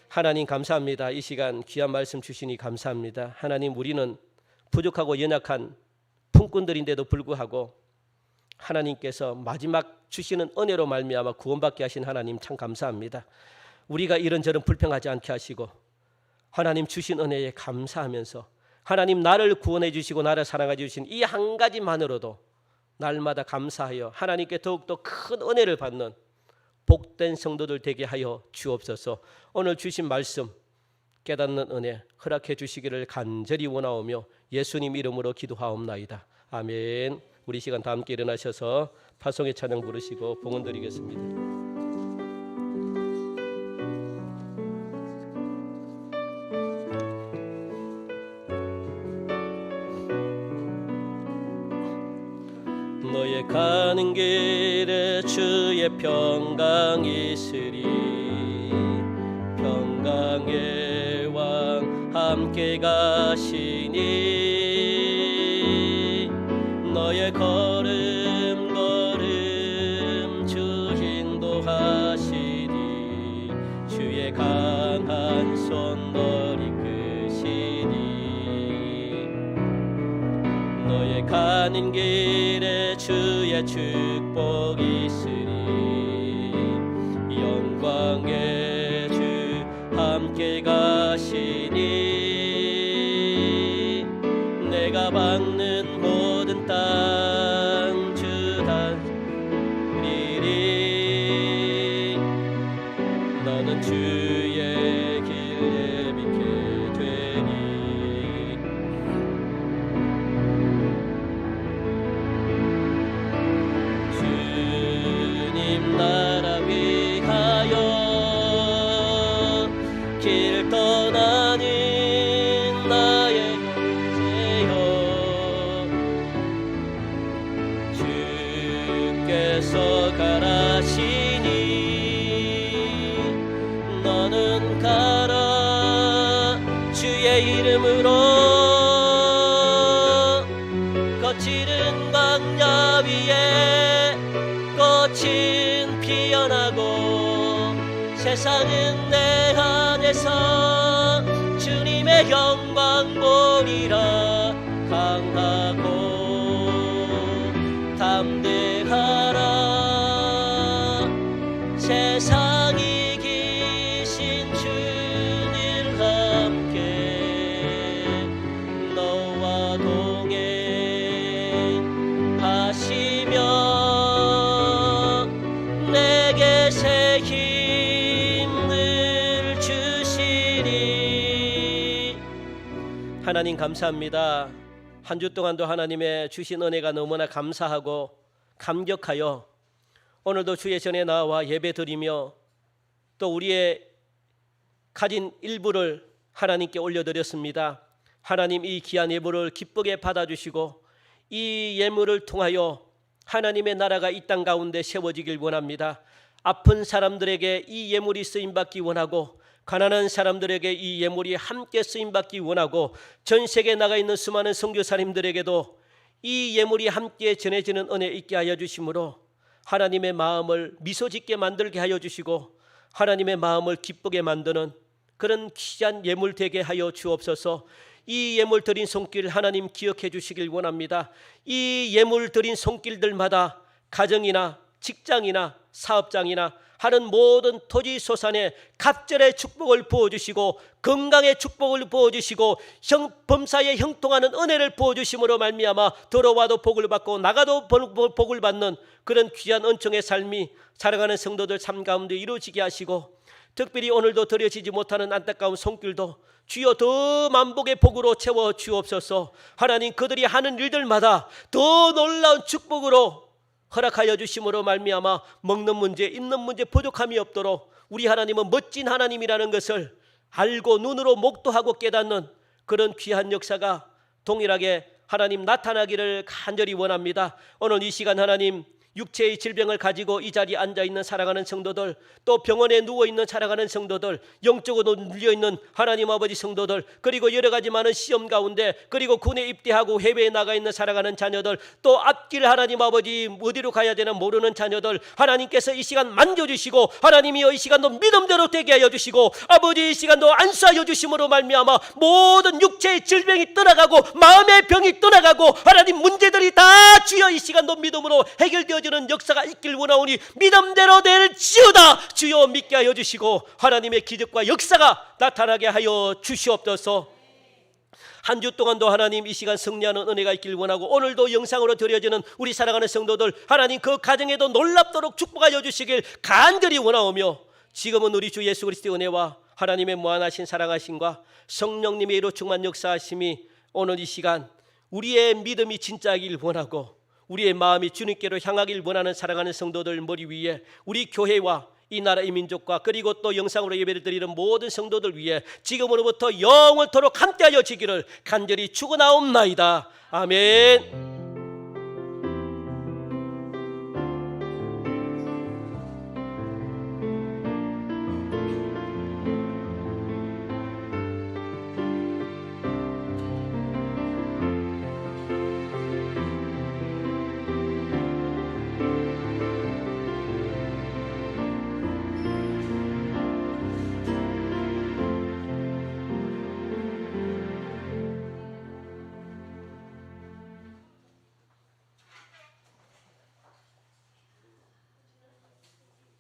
하나님 감사합니다. 이 시간 귀한 말씀 주시니 감사합니다. 하나님, 우리는 부족하고 연약한 품꾼들인데도 불구하고 하나님께서 마지막 주시는 은혜로 말미암아 구원받게 하신 하나님 참 감사합니다. 우리가 이런저런 불평하지 않게 하시고 하나님 주신 은혜에 감사하면서 하나님 나를 구원해 주시고 나를 사랑해 주신 이 한 가지만으로도 날마다 감사하여 하나님께 더욱더 큰 은혜를 받는 복된 성도들 되게 하여 주옵소서. 오늘 주신 말씀 깨닫는 은혜 허락해 주시기를 간절히 원하오며 예수님 이름으로 기도하옵나이다. 아멘. 우리 시간 다 함께 일어나셔서 파송의 찬양 부르시고 봉헌 드리겠습니다. 너의 가는 길에 주의 평강이 있으리. 평강의 왕 함께 가시니 너의 걸음 걸음 주 인도하시니 주의 강한 손 너를 이끄시니 너의 가는 길에 주의 축복이 있으리. 영광의 주 함께 가시니 내가 받는 모든 땅 주 다리리. 너는 주의 길 예비케 되니 주님 나라 위하여 길 떠나는 나의 주께서 가라시니 너는 가라. 주의 이름으로 거칠은 광야 위에 꽃은 피어나고 세상은 내 안에서 주님의 영광 보리라. 강하고 담대하라. 세상이 이기신 주님 함께 너와 동행하시며 내게 새 힘을 주시리. 하나님 감사합니다. 한 주 동안도 하나님의 주신 은혜가 너무나 감사하고 감격하여 오늘도 주의 전에 나와 예배드리며 또 우리의 가진 일부를 하나님께 올려드렸습니다. 하나님, 이 귀한 예물을 기쁘게 받아주시고 이 예물을 통하여 하나님의 나라가 이 땅 가운데 세워지길 원합니다. 아픈 사람들에게 이 예물이 쓰임받기 원하고 가난한 사람들에게 이 예물이 함께 쓰임받기 원하고 전 세계에 나가 있는 수많은 선교사님들에게도 이 예물이 함께 전해지는 은혜 있게 하여 주심으로 하나님의 마음을 미소짓게 만들게 하여 주시고 하나님의 마음을 기쁘게 만드는 그런 귀한 예물 되게 하여 주옵소서. 이 예물 드린 손길 하나님 기억해 주시길 원합니다. 이 예물 드린 손길들마다 가정이나 직장이나 사업장이나 하는 모든 토지 소산에 갑절의 축복을 부어주시고 건강의 축복을 부어주시고 범사에 형통하는 은혜를 부어주심으로 말미암아 들어와도 복을 받고 나가도 복을 받는 그런 귀한 은총의 삶이 사랑하는 성도들 삶 가운데 이루어지게 하시고 특별히 오늘도 드려지지 못하는 안타까운 손길도 주여 더 만복의 복으로 채워 주옵소서. 하나님, 그들이 하는 일들마다 더 놀라운 축복으로 허락하여 주심으로 말미암아 먹는 문제, 입는 문제 부족함이 없도록 우리 하나님은 멋진 하나님이라는 것을 알고 눈으로 목도하고 깨닫는 그런 귀한 역사가 동일하게 하나님 나타나기를 간절히 원합니다. 오늘 이 시간 하나님 육체의 질병을 가지고 이 자리에 앉아있는 살아가는 성도들, 또 병원에 누워있는 살아가는 성도들, 영적으로 눌려있는 하나님 아버지 성도들, 그리고 여러 가지 많은 시험 가운데, 그리고 군에 입대하고 해외에 나가 있는 살아가는 자녀들, 또 앞길 하나님 아버지 어디로 가야 되나 모르는 자녀들, 하나님께서 이 시간 만져주시고 하나님이여 이 시간도 믿음대로 되게 하여 주시고 아버지 이 시간도 안수하여 주심으로 말미암아 모든 육체의 질병이 떠나가고 마음의 병이 떠나가고 하나님 문제들이 다 주여 이 시간도 믿음으로 해결되어지는 역사가 있길 원하오니 믿음대로 될지어다. 주여 믿게 하여 주시고 하나님의 기적과 역사가 나타나게 하여 주시옵소서. 한 주 동안도 하나님 이 시간 승리하는 은혜가 있길 원하고 오늘도 영상으로 드려지는 우리 살아가는 성도들 하나님 그 가정에도 놀랍도록 축복하여 주시길 간절히 원하오며 지금은 우리 주 예수 그리스도의 은혜와 하나님의 무한하신 사랑하심과 성령님의 이로 충만 역사하심이 오늘 이 시간 우리의 믿음이 진짜이길 원하고 우리의 마음이 주님께로 향하길 원하는 사랑하는 성도들 머리 위에 우리 교회와 이 나라의 민족과 그리고 또 영상으로 예배를 드리는 모든 성도들 위해 지금으로부터 영원토록 함께하여 지기를 간절히 축원하옵나이다. 아멘.